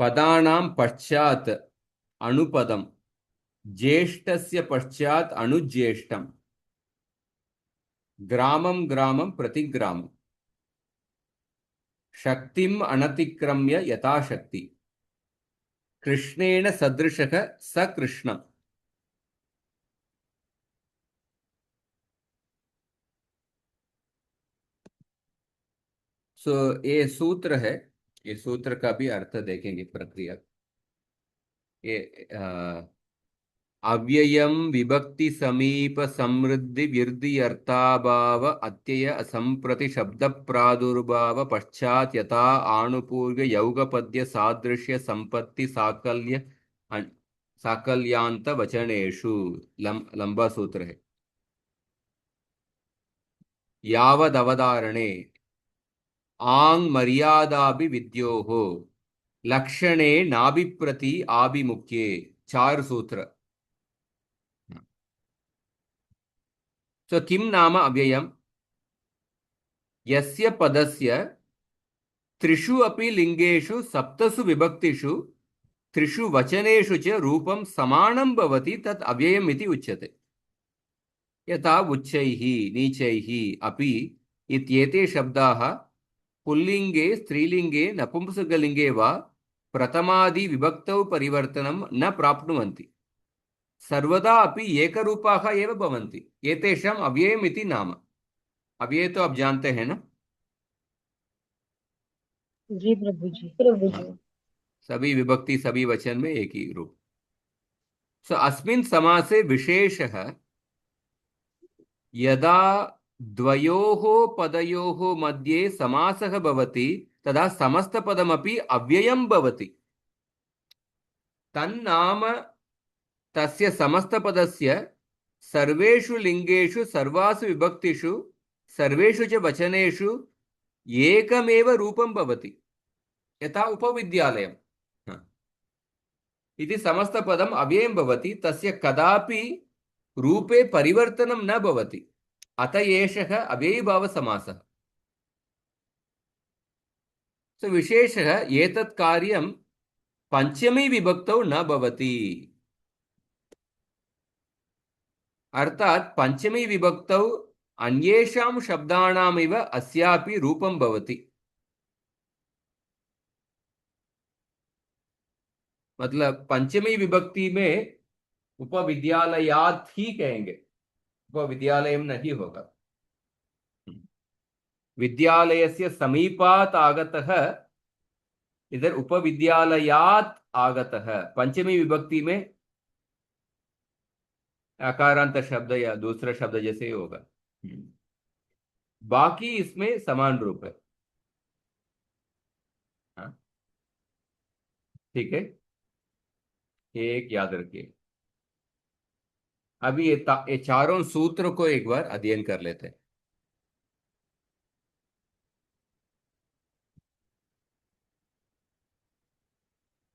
पदानां पश्चात् अणुपदम, ज्येष्ठस्य पश्चात् अणुज्येष्ठम, ग्रामं ग्रामं प्रतिग्रामं, शक्तिम् अनतिक्रम्य यथाशक्ति, कृष्णेन सदृशः सकृष्णम्। सो ये सूत्र है, ये सूत्र का भी अर्थ देखेंगे, प्रक्रिया। ये अव्ययम विभक्ति समीप समृद्धि विर्धि अर्थाभाव अत्यय असंप्रति शब्द प्रादुर्भाव पश्चात यथा आनुपूर्व यौगपद्य सादृश्य संपत्ति साकल्य साकल्यांत वचनेषु। लंबा सूत्र है। यावदवधारणे आंग मर्यादाभि विद्योः लक्षणे नाभिप्रति आभिमुख्ये। 4 सूत्र। सो किम नाम अव्ययम? यस्य पदस्य त्रिषु अपि लिंगेषु सप्तसु विभक्तिषु त्रिषु वचनेषु च रूपं समानं भवति तत् अव्ययम् इति उच्यते। यथा उच्चैः नीचैः अपि इत्येते शब्दाः पुल्लिङ्गे स्त्रीलिङ्गे नपुंसकलिङ्गे वा प्रथमादि विभक्तौ परिवर्तनं न प्राप्नुवन्ति, सर्वदा अपि एकरूपाः एव भवन्ति। एतेषाम् अव्ययम् इति नाम। अव्यय तो आप जानते हैं ना? जी प्रभु जी। प्रभु हाँ, जी। सभी विभक्ति सभी वचन में एक ही रूप। सो अस्मिन् समासे विशेषः यदा द्वयोः पदयोः मध्ये समासः भवति तदा समस्तपदमपि अव्ययं भवति। तन्नाम तस्य समस्तपदस्य सर्वेषु लिङ्गेषु सर्वासु विभक्तिषु सर्वेषु च वचनेषु एकमेव रूपं भवति, यथा उपविद्यालयम् इति समस्तपदम् अव्ययं भवति, तस्य कदापि रूपे परिवर्तनं न भवति, अत एषः अव्ययीभावसमासः। सो विशेषः एतत् कार्यं पञ्चमी विभक्तौ न भवति, अर्थात् पञ्चमी विभक्तौ अन्येषां शब्दानामिव अस्यापि रूपं भवति। मतलब पंचमी विभक्ति में उपविद्यालयात् ही कहेंगे, उपविद्यालयं नहीं होगा। विद्यालयस्य समीपात् आगतः, इधर उपविद्यालयात् आगतः। पंचमी विभक्ति में अकारांत शब्द या दूसरा शब्द जैसे ही होगा। बाकी इसमें समान रूप है। हाँ, ठीक है, एक याद रखिए। अभी ये चारों सूत्र को एक बार अध्ययन कर लेते हैं।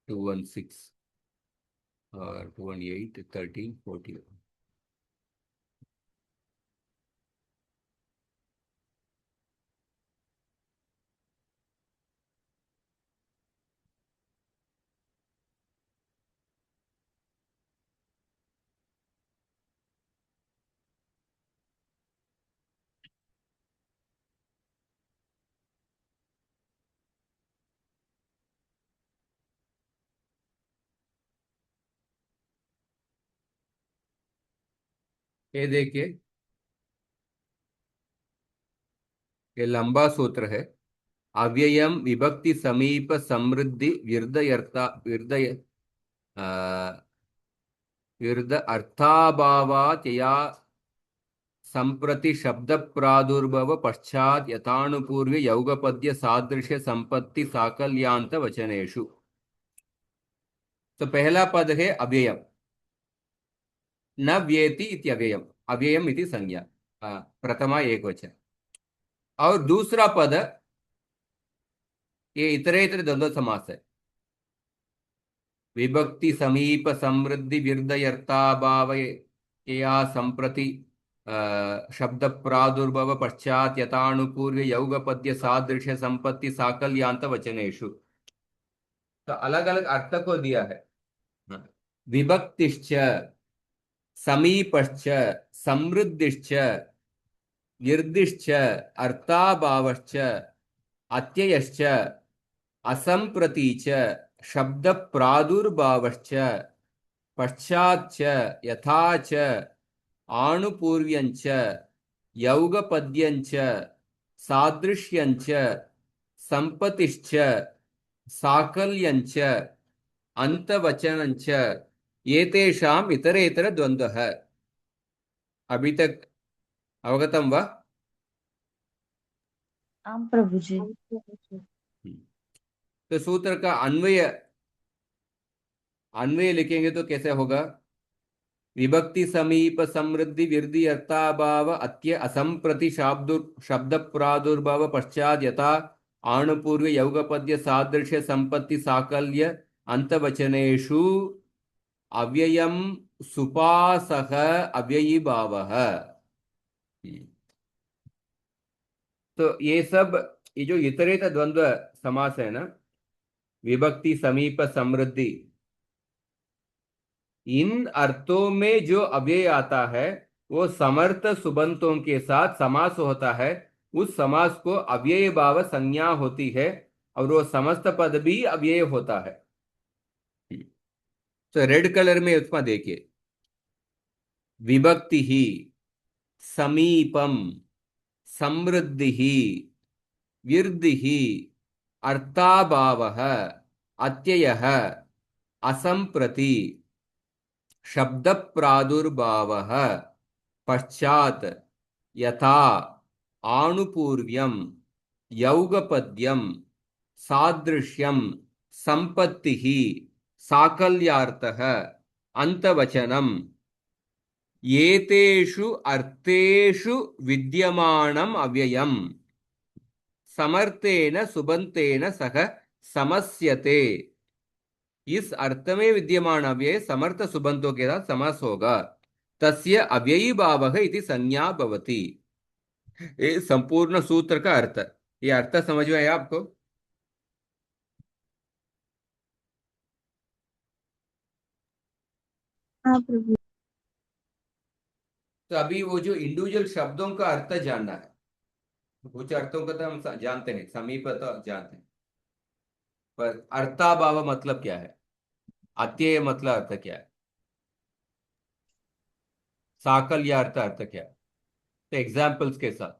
216 और 28, 13, 14। ये देखिए, ये लंबा सूत्र है। अव्ययम विभक्ति समीप समृद्धि विर्दयर्ता विर्दय विर्द अर्थाभावात् यया संप्रति शब्द प्रादुर्भव पश्चात यथानुपूर्व्य यौगपद्य सादृश्य संपत्ति साकल्यांत वचनेषु। तो पहला पद है अव्ययम, न व्येति इत्यव्ययम, अव्ययम इति संज्ञा, प्रथमा एकवचन। और दूसरा पद ये इतरेतर द्वंद्व समास है। विभक्ति समीप समृद्धि विर्दयर्ताभाव या संप्रति शब्द प्रादुर्भव पश्चात यथानुपूर्व्य यौगपद्य सादृश्य संपत्ति साकल्यांत वचनेषु। तो अलग अलग अर्थ को दिया है। विभक्तिश्च, समीपश्च, समृद्धिश्च, निर्दिश्च, अर्थाभावश्च, अत्ययश्च, असंप्रति च, शब्द प्रादुर्भावश्च, पश्चाच्च, यथा च, आनुपूर्व्यञ्च, यौगपद्यञ्च, सादृश्यञ्च, संपतिश्च, साकल्यञ्च, अंतवचनञ्च, एतेषाम् इतरेतर द्वन्द्वः। अभी तक अवगतम वा? आम प्रभु जी। तो सूत्र का अन्वय अन्वय लिखेंगे तो कैसे होगा? विभक्ति समीप समृद्धि विरदि अर्थाभाव अत्य असंप्रति शब्द प्रादुर्भाव पश्चात यथा आणपूर्व यौगपद्य सादृश्य संपत्ति साकल्य अंतवचनेषु अव्ययम सुपासः अव्ययी भावः। तो ये सब, ये जो इतरेतर द्वंद्व समास है ना, विभक्ति समीप समृद्धि, इन अर्थों में जो अव्यय आता है वो समर्थ सुबंतों के साथ समास होता है, उस समास को अव्यय भाव संज्ञा होती है और वो समस्त पद भी अव्यय होता है। तो रेड कलर में उसमें देखिए, विभक्ति ही, समीपम, समृद्धि, विर्धि, अर्थाभाव, अत्ययः, असंप्रति, शब्द प्रादुर्भाव, पश्चात, यथा, आनुपूर्व्यम, यौगपद्यम, सादृश्यम, संपत्ति, साकल्यार्थः, अंतवचनम, एतेषु अर्थेषु विद्यमानम अव्ययम समर्थेन सुबंतेन सह समस्यते। इस अर्थ में विद्यमान अव्यय समर्थ सुबंतों के साथ समास होगा। तस्य अव्ययी भावः इति संज्ञा भवति। ये संपूर्ण सूत्र का अर्थ। ये अर्थ समझ में आया आपको? हाँ प्रभु। तो अभी वो जो इंडिविजुअल शब्दों का अर्थ जानना है। कुछ अर्थों का तो हम जानते हैं, समीप तो जानते हैं, पर अर्थाभाव मतलब क्या है, अत्यय मतलब अर्थ क्या है, साकल्य अर्थ क्या है, तो एग्जाम्पल्स के साथ।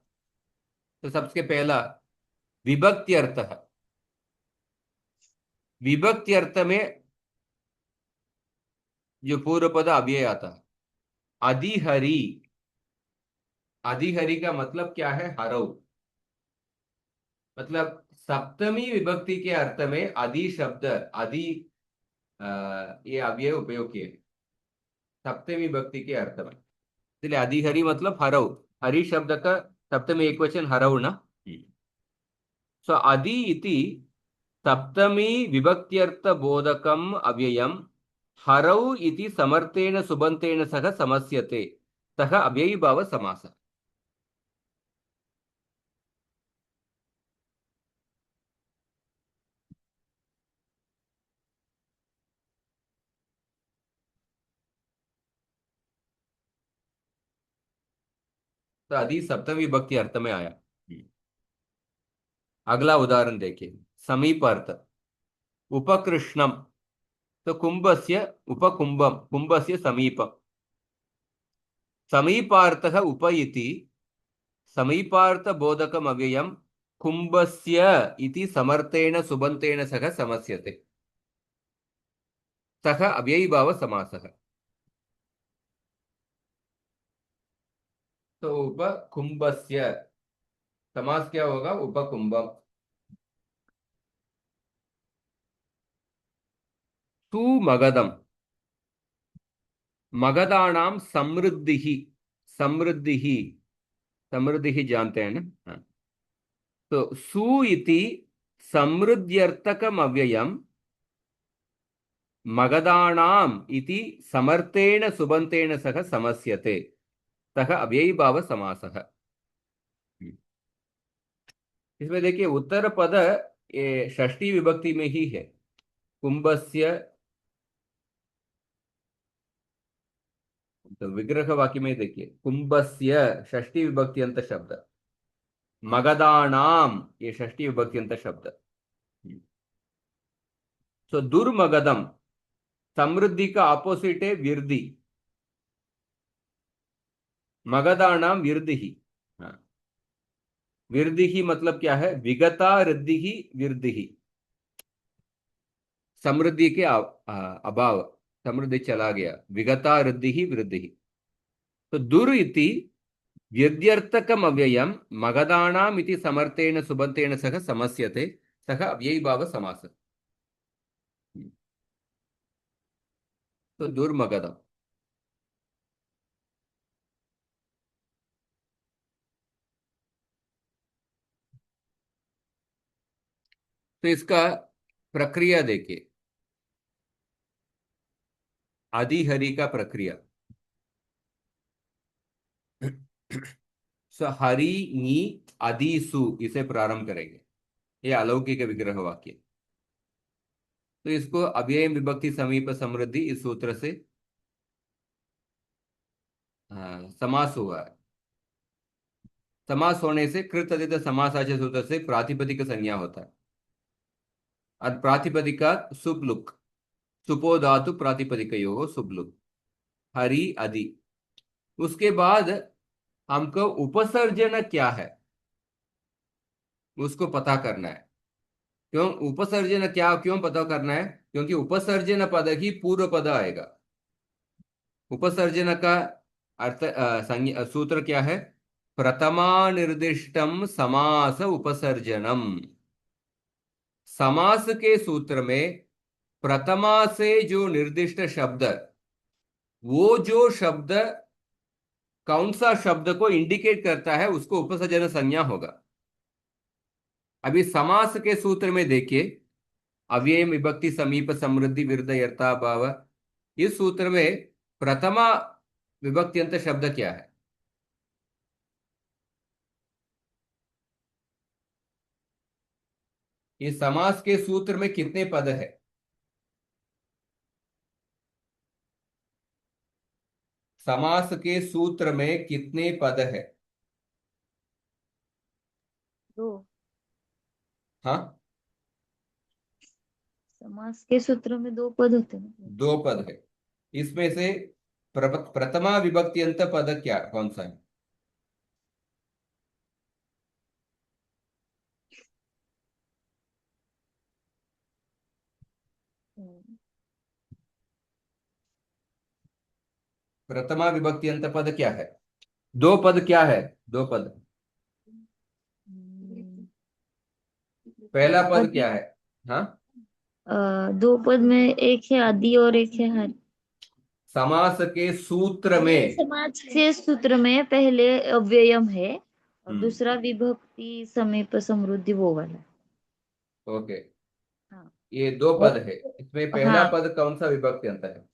तो सबसे पहला विभक्ति अर्थ है। विभक्ति अर्थ में जो पूर्व पद अव्यय आता है, अधिहरि। अधिहरि का मतलब क्या है? हरौ। मतलब सप्तमी विभक्ति के अर्थ में अधि शब्द, अधि ये अव्यय उपयोग किए सप्तमी विभक्ति के अर्थ में। इसलिए अधिहरि मतलब हरौ। हरि शब्द का सप्तमी एक वचन हरौ ना। सो अधि इति सप्तमी विभक्त्यर्थ बोधकम अव्ययम हरौ इति समर्थेन सुबंतेन सह समस्यते, सह अव्ययी भाव समास। तो अधि सप्तमी विभक्ति अर्थ में आया। अगला उदाहरण देखिए, समीप अर्थ। उपकृष्णम, तो कुंभस्य उपकुंभम, कुंभस्य समीपम। समीपार्थः उप इति समीपार्थ बोधकम अव्ययम कुंभस्य इति समर्थेन सुबंतेन सह समस्यते, सह अव्ययी भाव समासः। तो उपकुंभस्य समास क्या होगा? उपकुंभम। सुमगधम, मगधानाम समृद्धि। समृद्धि, समृद्धि जानते हैं ना? हाँ। तो सु इति समृद्ध्यर्थकम अव्ययम मगधानाम इति समर्थेन सुबंतेन सह समस्यते, सह अव्ययी भाव समासः। इसमें देखिए उत्तर पद ये षष्ठी विभक्ति में ही है। कुंभस्य, तो विग्रह वाक्य में देखिए, कुंभस्य षष्ठी विभक्ति अंत शब्द, मगधानाम ये षष्ठी विभक्ति अंत शब्द। सो दुर्मगधम, समृद्धि का ऑपोजिट है विरधि। मगधानाम विरधि ही। हाँ, विरधि ही मतलब क्या है? विगता रिद्धि ही विरधि ही, समृद्धि के अभाव, समृद्धि चला गया, विगता रिद्धि ही वृद्धि ही। तो दुर इति व्यध्यर्थकम अव्ययम मगधानाम इति समर्थेन सुबंतेन सह समस्यते, सह अव्ययी भाव समास। तो दुर्मगधम। तो इसका प्रक्रिया देखिए, अधिहरि का प्रक्रिया। सो हरि नी अधिसु इसे प्रारंभ करेंगे, ये अलौकिक विग्रह वाक्य। तो इसको अव्यय विभक्ति समीप समृद्धि इस सूत्र से समास हुआ है। समास होने से कृत तद्धित समासाचे सूत्र से प्रातिपदिक संज्ञा होता है। और प्रातिपदिका सुप लुक, सुपो धातु प्रातिपदिकयोः सुप लुक, हरि अधि। उसके बाद हमको उपसर्जन क्या है उसको पता करना है। क्यों उपसर्जन क्या क्यों पता करना है? क्योंकि उपसर्जन पद ही पूर्व पद आएगा। उपसर्जन का अर्थ सूत्र क्या है? प्रथमा निर्दिष्टम समास उपसर्जनम। समास के सूत्र में प्रथमा से जो निर्दिष्ट शब्द, वो जो शब्द कौन सा शब्द को इंडिकेट करता है उसको उपसर्जन संज्ञा होगा। अभी समास के सूत्र में देखिए, अव्यय विभक्ति समीप समृद्धि विरुद्ध यर्था भाव, इस सूत्र में प्रथमा विभक्त्यंत शब्द क्या है? इस समास के सूत्र में कितने पद है? समास के सूत्र में कितने पद है? दो। हाँ, समास के सूत्र में दो पद होते हैं ना। दो पद है। इसमें से प्रथमा विभक्त्यंत पद क्या कौन सा है? हम्म, प्रथमा विभक्त्यंत पद क्या है? दो पद क्या है? दो पद। पहला पद क्या है? हाँ, दो पद में एक है आदि और एक है हरि। समास के सूत्र में। समाज के सूत्र में पहले अव्ययम है और हम्म, दूसरा विभक्ति समीप समृद्धि वो वाला। ओके, हाँ। ये दो और पद है। इसमें पहला हाँ, पद कौन सा विभक्त्यंत है?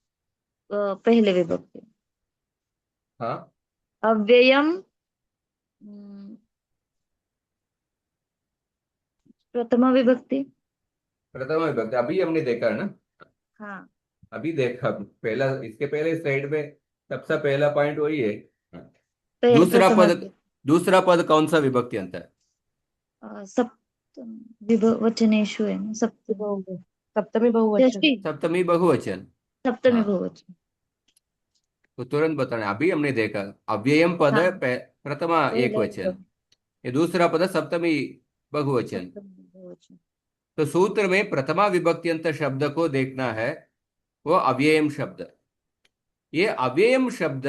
पहले विभक्ति हाँ, अव्ययम प्रथमा विभक्ति। प्रथमा विभक्ति अभी हमने देखा है ना। हाँ, अभी देखा पहला, इसके पहले स्लाइड में सबसे पहला पॉइंट वही है। हाँ। दूसरा प्रथमा पद, दूसरा पद कौन सा विभक्त्यंत है? सप्तम विभवचनेषु है ना, सप्तमी सप्तमी बहुवचन। षष्ठी। सप्तमी बहुवचन। सप्तमी हाँ, बहुवचन। तो तुरंत बताना, अभी हमने देखा अव्ययम पद हाँ, प्रथमा एक पहले वचन, विभक्ति ये दूसरा पद सप्तमी बहुवचन। सप्तमी बहुवचन। तो सूत्र में प्रथमा विभक्त्यंत शब्द को देखना है, वो अव्ययम शब्द। ये अव्ययम शब्द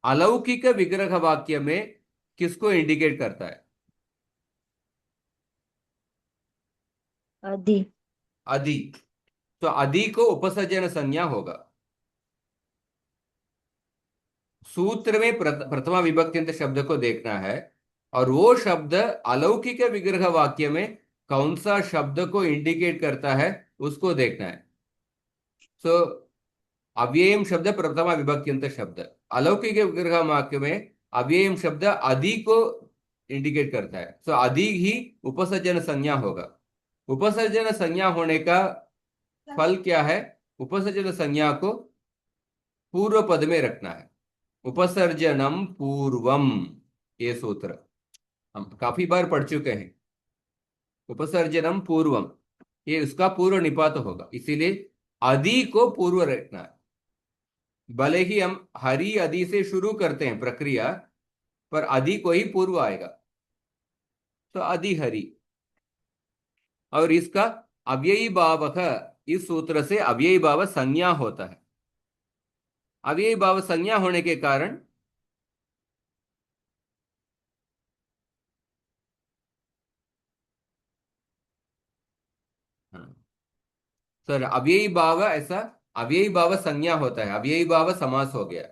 अलौकिक विग्रह वाक्य में किसको इंडिकेट करता है? आदि। अधि। तो अधि को उपसर्जन संज्ञा होगा। सूत्र में प्रथमा विभक्त्यंत शब्द को देखना है, और वो शब्द अलौकिक विग्रह वाक्य में कौन सा शब्द को इंडिकेट करता है उसको देखना है। सो अव्ययम शब्द प्रथमा विभक्त्यंत शब्द, अलौकिक विग्रह वाक्य में अव्ययम शब्द अधि को इंडिकेट करता है। सो अधि ही उपसर्जन संज्ञा होगा। उपसर्जन संज्ञा होने का फल क्या है? उपसर्जन संज्ञा को पूर्व पद में रखना है। उपसर्जनम पूर्वम, ये सूत्र हम काफी बार पढ़ चुके हैं। उपसर्जनम पूर्वम, ये उसका पूर्व निपात होगा, इसीलिए अधि को पूर्व रखना है। भले ही हम हरि अधि से शुरू करते हैं प्रक्रिया, पर अधि को ही पूर्व आएगा, तो अधि हरि। और इसका अव्ययी भावक, इस सूत्र से अव्ययी भाव संज्ञा होता है। अव्ययी भाव संज्ञा होने के कारण हाँ, सर अव्ययी भाव ऐसा, अव्ययी भाव संज्ञा होता है, अव्ययी भाव समास हो गया।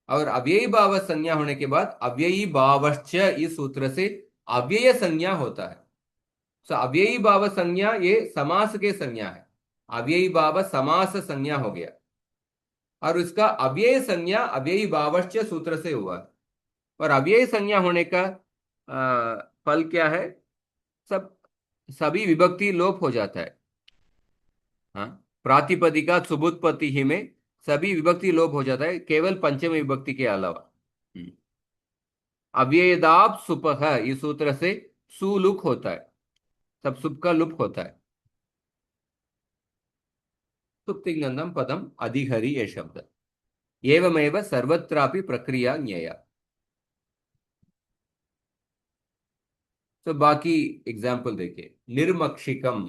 और अव्ययी भाव संज्ञा होने के बाद अव्ययी भावश्च, इस सूत्र से अव्यय संज्ञा होता है। सो अव्ययी भाव संज्ञा ये समास के संज्ञा है, अव्ययी भाव समास संज्ञा हो गया। और उसका अव्यय संज्ञा अव्ययी भावश्च सूत्र से हुआ। और अव्यय संज्ञा होने का फल क्या है? सब सभी विभक्ति लोप हो जाता है। हाँ, प्रातिपदिका सुबुत्पत्ति ही में सभी विभक्ति लोप हो जाता है, केवल पंचमी विभक्ति के अलावा। अव्ययदाप सुपह, इस सूत्र से सु लुक होता है, तब सुप का लुप होता है। सुप्तिंगंदम पदम अधिहरि ये शब्द। एवमेव सर्वत्रापि प्रक्रिया ज्ञेया। तो बाकी एग्जाम्पल देखिए। निर्मक्षिकम,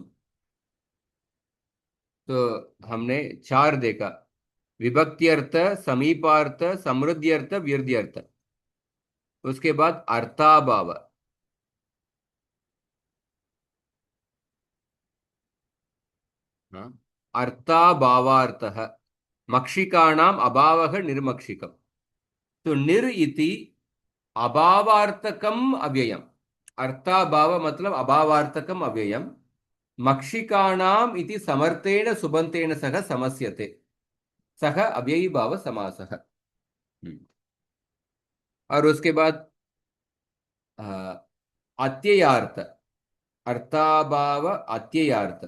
तो हमने चार देखा। विभक्त्यर्थ, समीपार्थ, समृद्ध्यर्थ, व्यर्ध्यर्थ। उसके बाद अर्थाभाव। हाँ, अर्थाभावार्थः। मक्षिकाणाम अभावः निर्मक्षिकम। तो निर इति अभावार्थकम अव्ययम। अर्थाभाव मतलब अभावार्थकम अव्ययम। मक्षिकाणाम इति समर्थेन सुबंतेन सह समस्यते, सह अव्ययी भाव समासः। और उसके बाद अत्ययार्थ, अर्थाभाव अत्ययार्थ।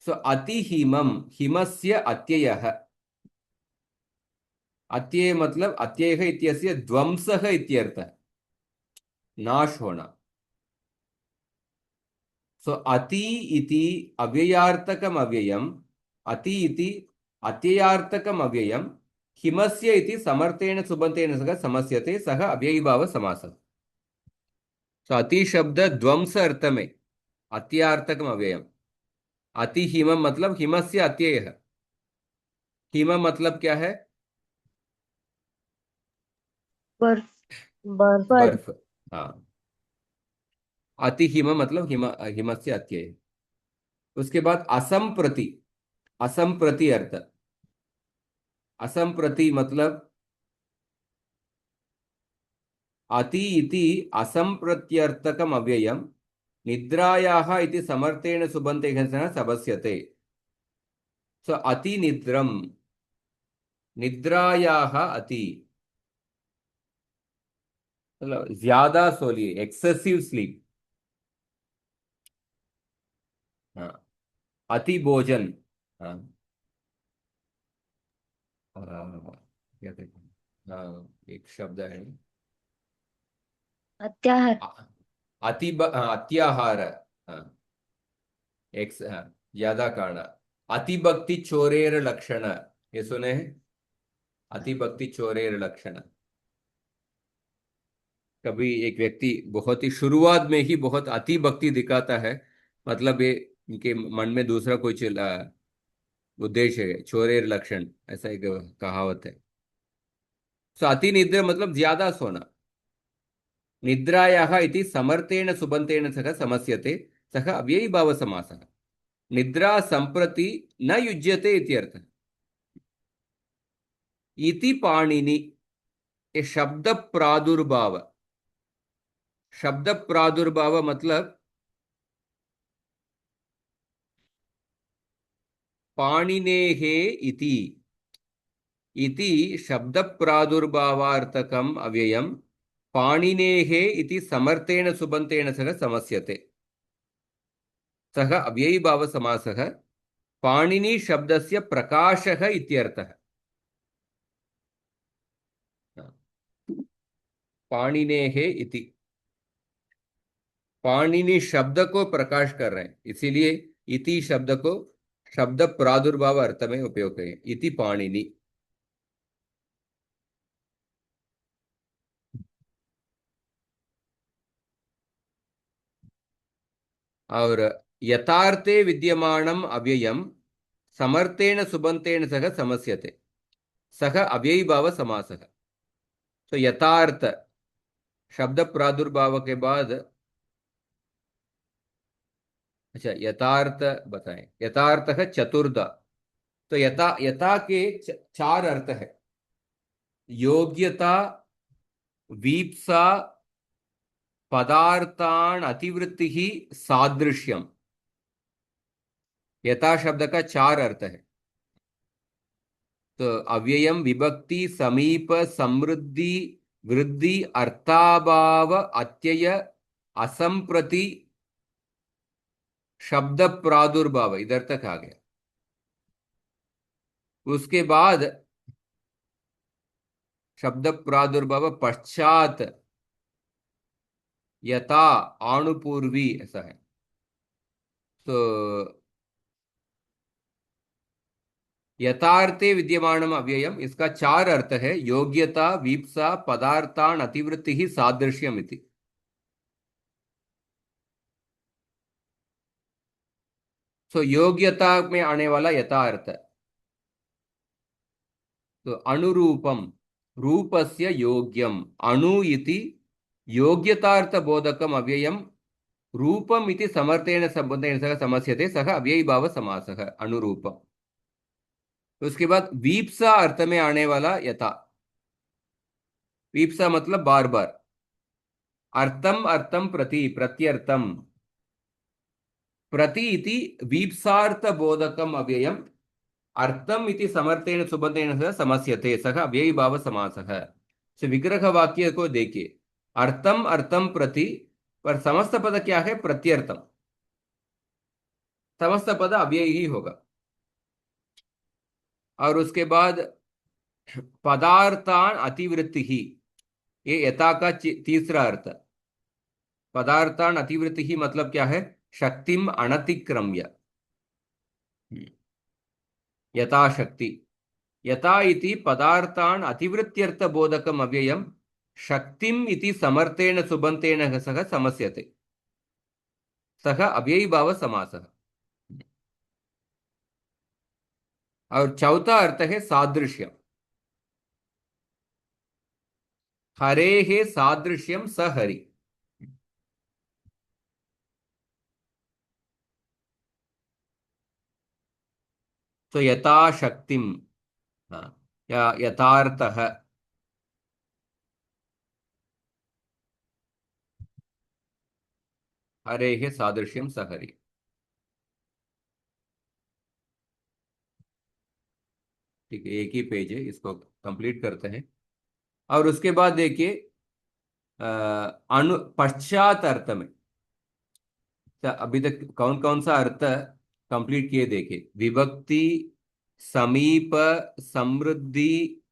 सो अतिहिमम, हिमस्य अत्ययः। अत्यय मतलब अत्ययः इत्यस्य ध्वंसः इत्यर्थः, नाश होना। सो अति इति अव्ययार्थकम अव्ययम, अति इति अत्ययार्थकम अव्ययम, हिमस्य इति समर्थेन सुबंतेन सह समस्यते, सह अव्ययीभाव समासः। सो अति शब्द ध्वंस अर्थ में, अत्यार्थकम अव्ययम। अति हिम मतलब हिमस्य अत्ययः। हिम मतलब क्या है? बर्फ। बर्फ। बर्फ। हाँ, अति हिम मतलब हिमस्य अत्यय। उसके बाद असंप्रति, असंप्रति अर्थ। असंप्रति मतलब अति इति असंप्रत्यर्थकम अव्ययम, निद्रायाः इति समर्थेन सुबन्तेन सह समस्यते। सो अति निद्रम, निद्रायाः अति मतलब ज्यादा सो लिए, एक्सेसिव स्लीप। हाँ, अति भोजन। हाँ, क्या कहते हैं, हाँ, एक शब्द है अत्याहार। अत्याहार। हाँ, एक हाँ, ज्यादा खाना। अतिभक्ति चोरेर लक्षण, ये सुने हैं? अतिभक्ति चोरेर लक्षण। कभी एक व्यक्ति बहुत ही शुरुआत में ही बहुत अति भक्ति दिखाता है, मतलब ये इनके मन में दूसरा कोई उद्देश्य है, चोरेर लक्षण, ऐसा एक कहावत है। सो अति निद्रा मतलब ज्यादा सोना। निद्रायाः इति समर्थेन सुबन्तेन सह समस्यते, सः अव्ययीभाव समासः। निद्रा संप्रति न युज्यते इत्यर्थः। इति पाणिनि, ये शब्द प्रादुर्भाव। शब्द प्रादुर्भाव मतलब पाणिनेः इति, इति शब्द प्रादुर्भावार्थकम अव्ययम, पाणिनेः इति समर्थेन सुबन्तेन सह समस्यते, सः अव्ययीभाव समासः। पाणिनि शब्दस्य प्रकाशः इत्यर्थः। पाणिनेः इति, पाणिनि शब्द को प्रकाश कर रहे हैं, इसीलिए इति शब्द को शब्द प्रादुर्भाव अर्थ में उपयोग करें, इति पाणिनि। और यथार्थे विद्यमानम अव्ययम समर्थेन सुबन्तेन सह समस्यते, सह अव्ययीभाव समासः। तो यथार्थ शब्द प्रादुर्भाव के बाद, अच्छा यथार्थ बताएं। यथार्थः चतुर्धा। तो यथा, यथा के चार अर्थ है। योग्यता, वीप्सा, पदार्थान अतिवृत्ति, सादृश्यम। यथा शब्द का चार अर्थ है। तो अव्ययम, विभक्ति, समीप, समृद्धि, वृद्धि, अर्थाभाव, अत्यय, असंप्रति, शब्द प्रादुर्भाव, इधर तक आ गया। उसके बाद शब्द प्रादुर्भाव पश्चात यथा, आनुपूर्वी ऐसा है। तो यथार्थे विद्यमानम अव्ययम, इसका चार अर्थ है: योग्यता, वीप्सा, पदार्थान अतिवृत्ति, सादृश्यम इति। सो योग्यता में आने वाला यथार्थ, तो अनुरूपम, रूपस्य योग्यम, अणु इति योग्यतार्थ बोधकम अव्ययम, रूपम इति समर्थेन संबंधेन सह समस्यते, सह अव्ययीभाव समासः अनुरूपम। उसके बाद वीप्सा अर्थ में आने वाला यथा, वीप्सा मतलब बार बार, अर्थम अर्थम प्रति प्रत्यर्थम, प्रति इति वीप्सार्थ बोधकम अव्ययम, अर्थम इति समर्थेन सुबंधेन सह समस्यते, सह अव्ययीभाव समासः। तो विग्रह वाक्य को देखिए, अर्थम अर्थम प्रति, पर समस्त पद क्या है? प्रत्यर्थम, समस्त पद अव्ययी ही होगा। और उसके बाद पदार्थान अतिवृत्ति ही, ये यथा का तीसरा अर्थ। पदार्थान अतिवृत्ति ही मतलब क्या है? शक्तिम अनतिक्रम्य, यथा शक्ति, यथा इति पदार्थान अतिवृत्त्यर्थ बोधकम अव्ययम, शक्तिम इति समर्थेन सुबंतेन सह समस्यते, सह अव्ययीभाव समासः। और चौथा अर्थ है सादृश्यम, हरेः सादृश्यम स हरि। तो यथा शक्तिम, हाँ, या यथार्थः, हरेः सादृश्यम स हरि। ठीक है, एक ही पेज है, इसको कंप्लीट करते हैं। और उसके बाद देखिए अनु पश्चात अर्थ में, तो अभी तक कौन कौन सा अर्थ कंप्लीट किए देखिए: विभक्ति, समीप, समृद्धि,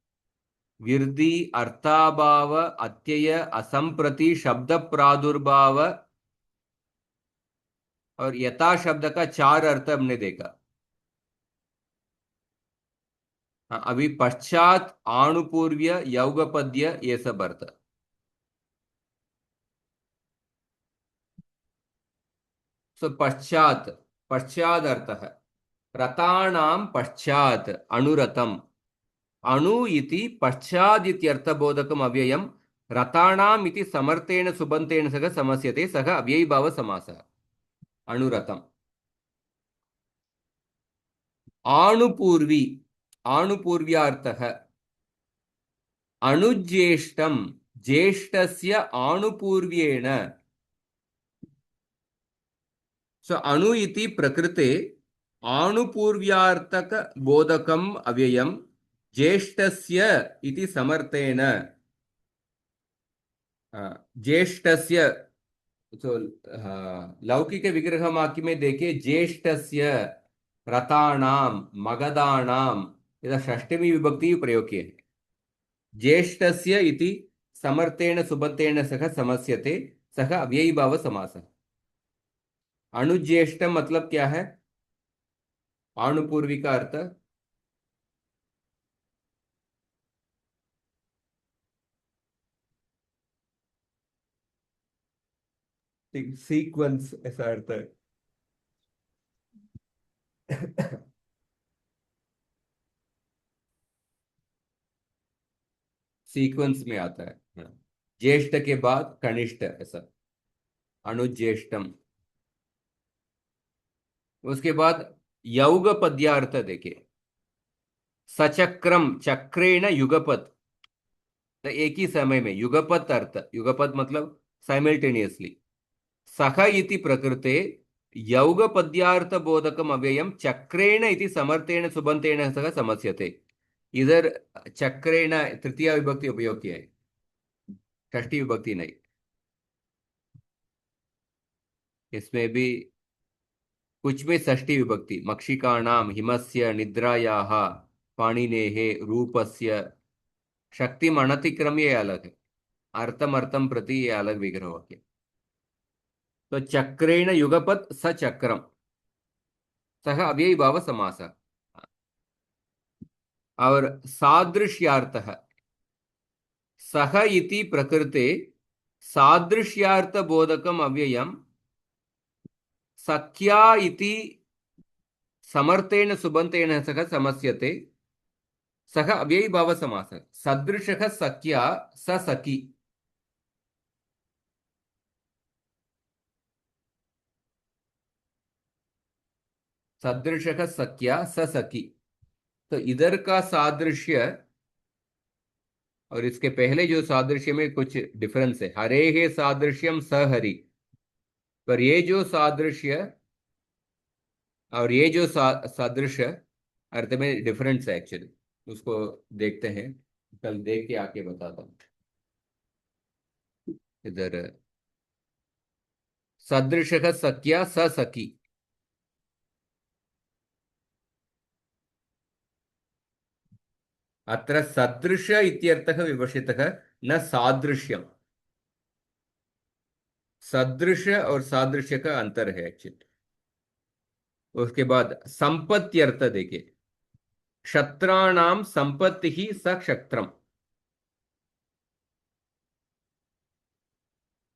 विरधि, अर्थाभाव, अत्यय, असंप्रति, शब्द प्रादुर्भाव, और यथा शब्द का चार अर्थ हमने देखा। हाँ, अभी पश्चात, आनुपूर्व्य, यौगपद्य, ये सब अर्थ। सो पश्चात, पश्चात अर्थ है रतानाम पश्चात अनुरतम, अणु इति पश्चाद इत्यर्थबोधकम अव्ययम, रतानाम इति समर्थेन सुबंतेन सह समस्यते, सह अव्ययीभाव समासः अनुरतम। आनुपूर्वी, आनुपूर्व्यार्थः अनुज्येष्टम, ज्येष्ठस्य आनुपूर्व्येण। सो अणु इति प्रकृते आनुपूर्व्यार्थक बोधकम अव्ययम, ज्येष्ठस्य इति समर्थेन, ज्येष्ठस्य। तो लौकिक विग्रह वाक्य में देखिए, ज्येष्ठस्य, रतानाम, मगधानाम, इधर षष्ठमी विभक्ति प्रयोग किए हैं। ज्येष्ठस्य इति समर्थेन सुबंतेन सह समस्यते, सह अव्ययीभाव समासः। अणुज्येष्ठ मतलब क्या है? आनुपूर्वी का अर्थ सीक्वेंस, ऐसा अर्थ है। सीक्वेंस में आता है। हाँ। ज्येष्ठ के बाद कनिष्ठ, ऐसा अणुज्येष्ठम। उसके बाद यौग पद्यार्थ देखिए, सचक्रम, चक्रेण युगपत, तो एक ही समय में युगपत अर्थ, युगपत मतलब साइमल्टेनियसली। सह इति प्रकृते यौग पद्यार्थ बोधकम अव्ययम, चक्रेण इति समर्थेन सुबंतेन सह समस्यते। इधर चक्रेण तृतीया विभक्ति उपयोग किया है, षष्ठी विभक्ति नहीं। इसमें भी कुछ में षष्ठी विभक्ति, मक्षिकाणाम, हिमस्य, निद्रायाः, पाणिनेः, रूपस्य, शक्तिम अनतिक्रम्य, ये अलग है। अर्थम अर्थम प्रति, ये अलग विग्रह वाक्य। तो चक्रेण युगपत् स चक्रम, सह अव्ययी भाव समास। और सादृश्यार्थः, सह इति प्रकृते सादृश्यार्थ बोधकम अव्ययम सख्या इति समर्थेन सुबन्तेन सह समस्यते, सह अव्ययी भाव समास। सदृशः सख्या स सखी। सदृशः सख्या स सखी। तो इधर का सादृश्य और इसके पहले जो सादृश्य में कुछ डिफरेंस है। हरे है सादृश्यम स हरि, पर ये जो सादृश्य और ये जो सादृश्य अर्थ में डिफरेंस है एक्चुअली। उसको देखते हैं, कल देख के आके बताता हूँ। इधर सदृशः सख्या स सखी। अत्र सदृश इत्यर्थः विवक्षितः, न सादृश्यम। सदृश और सादृश्य का अंतर है एक्चुअली। उसके बाद संपत्ति अर्थ देखिए, क्षत्राणाम संपत्ति ही स क्षत्रम।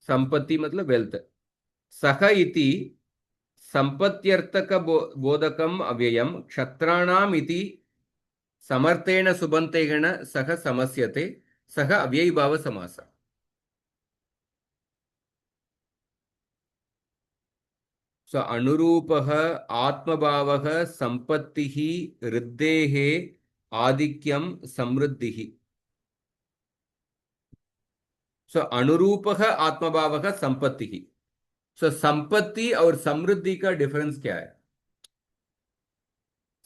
संपत्ति मतलब वेल्थ। सह इति संपत्त्यर्थक बोधकम अव्ययम क्षत्राणाम इति समर्थेन सुबन्तेन सह समस्यते, सह अव्ययी भाव समास। स अनुरूपः आत्मभावः संपत्तिः ऋद्धेः आधिक्यम समृद्धिः। सो अनुरूपः आत्मभावः संपत्तिः। सो संपत्ति और समृद्धि का डिफरेंस क्या है?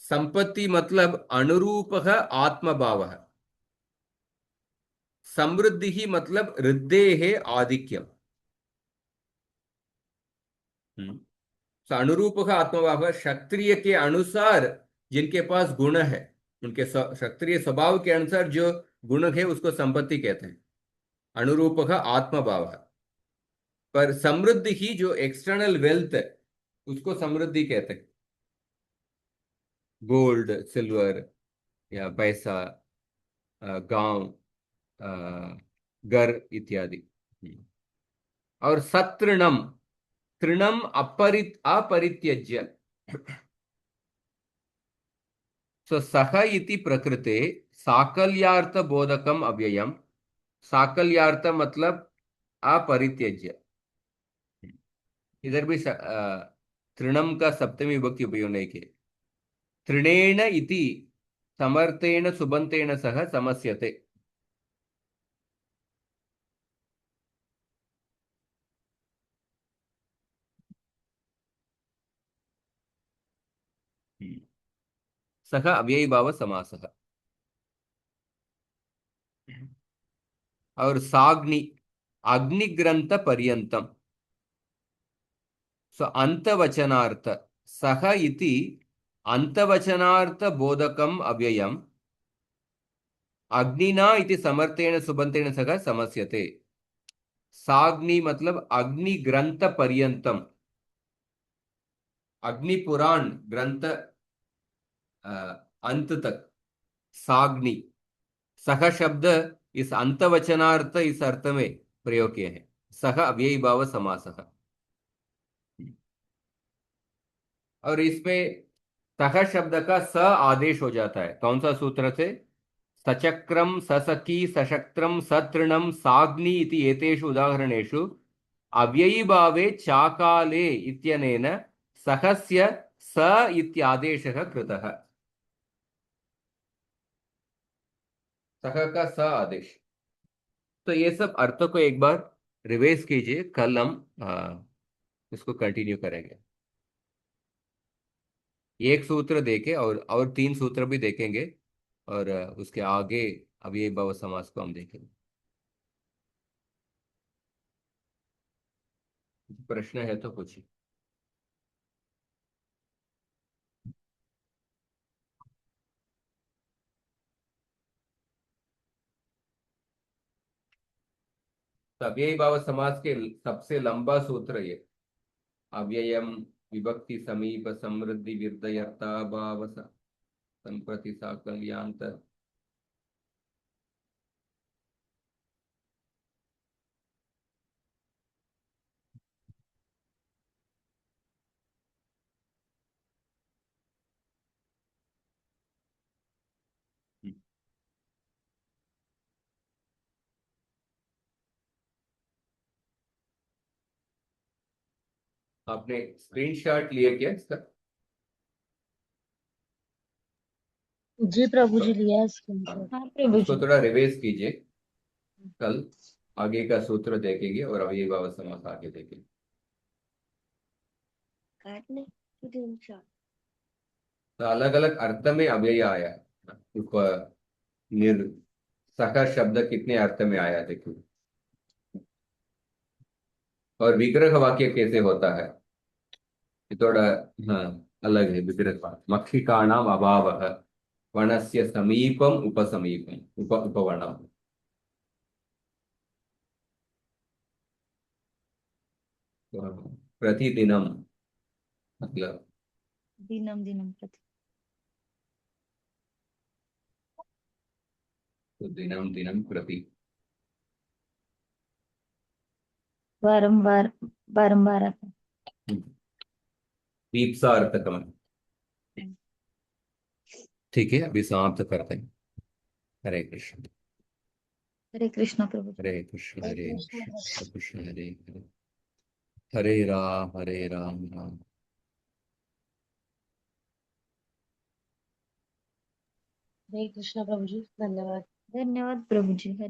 संपत्ति मतलब अनुरूपः आत्मभावः, समृद्धि ही मतलब ऋद्धेः आधिक्यम। तो अनुरूपः आत्मभाव क्षत्रिय के अनुसार जिनके पास गुण है, उनके क्षत्रिय स्वभाव के अनुसार जो गुण है उसको संपत्ति कहते हैं, अनुरूपः आत्मभाव। पर समृद्धि ही जो एक्सटर्नल वेल्थ है उसको समृद्धि कहते हैं, गोल्ड सिल्वर या पैसा, गांव, घर इत्यादि। और सतृणम, तृणम अपरित्यज्य। सो सह इति प्रकृते साकल्यार्थ बोधकम अव्ययम। साकल्यार्थ मतलब अपरित्यज्य। इधर भी तृणम का सप्तमी विभक्ति उपयोग नहीं किए। तृणेन इति समर्थेन सुबन्तेन सह समस्यते। सह अव्ययी भाव समासः। और साग्नि अग्निग्रंथ पर्यंतम। सो अंतवचनार्थ, सह इति अंतवचनार्थ बोधकम अव्ययम अग्निना इति समर्थेन सुबन्तेन सह समस्यते। साग्नि मतलब अग्नि ग्रंथ पर्यंतम, अग्नि पुराण ग्रंथ अंत तक, साग्नि। सह शब्द इस अंतवचनार्थ इस अर्थ में प्रयोग किए हैं। सह अव्ययी भाव समासः। और इसमें सह शब्द का स आदेश हो जाता है। कौन सा सूत्र से? सचक्रम ससखी सशक्त्रम सतृणम साग्नि इति एतेषु उदाहरणेषु अव्ययी भावे चाकाले इत्यनेन सहस्य स इत्यादेशः कृतः। सह का स आदेश। तो ये सब अर्थों को एक बार रिवाइज कीजिए, कल हम इसको कंटिन्यू करेंगे। एक सूत्र देखे और तीन सूत्र भी देखेंगे, और उसके आगे अव्ययी भाव समास को हम देखेंगे। प्रश्न है तो पूछिए। तो अव्ययी भाव समास के सबसे लंबा सूत्र ये, अव्ययम विभक्ति समीप समृद्धि विर्दयर्ता भाव संप्रति साकल्यांत आपने स्क्रीनशॉट लिए क्या इसका? जी प्रभु जी, लिया है स्क्रीनशॉट। हाँ प्रभु इसको जी। थोड़ा रिवाइज कीजिए, कल आगे का सूत्र देखेंगे और अव्ययीभाव समास आगे देखेंगे। काटने स्क्रीनशॉट। तो अलग अलग अर्थ में अव्यय आया है। उप निर सका शब्द कितने अर्थ में आया देखिए, और विग्रह वाक्य कैसे होता है ये थोड़ा, हाँ, अलग है। विग्रह मक्षिकाणाम अभाव वनस्य समीपम उपसमीपम उपवनम। तो प्रतिदिनम मतलब दिनम दिनम प्रति। तो दिनम दिनम प्रति बारंबार बारंबार आता है। दीप्सार्थकम है। ठीक है, अभी समाप्त करते हैं। हरे कृष्ण। हरे कृष्ण प्रभु जी। हरे कृष्ण हरे हरे कृष्ण कृष्ण प्रभु। कृष्ण कृष्ण हरे हरे, हरे राम हरे राम राम। हरे कृष्ण प्रभु जी, धन्यवाद। धन्यवाद प्रभु जी। हरे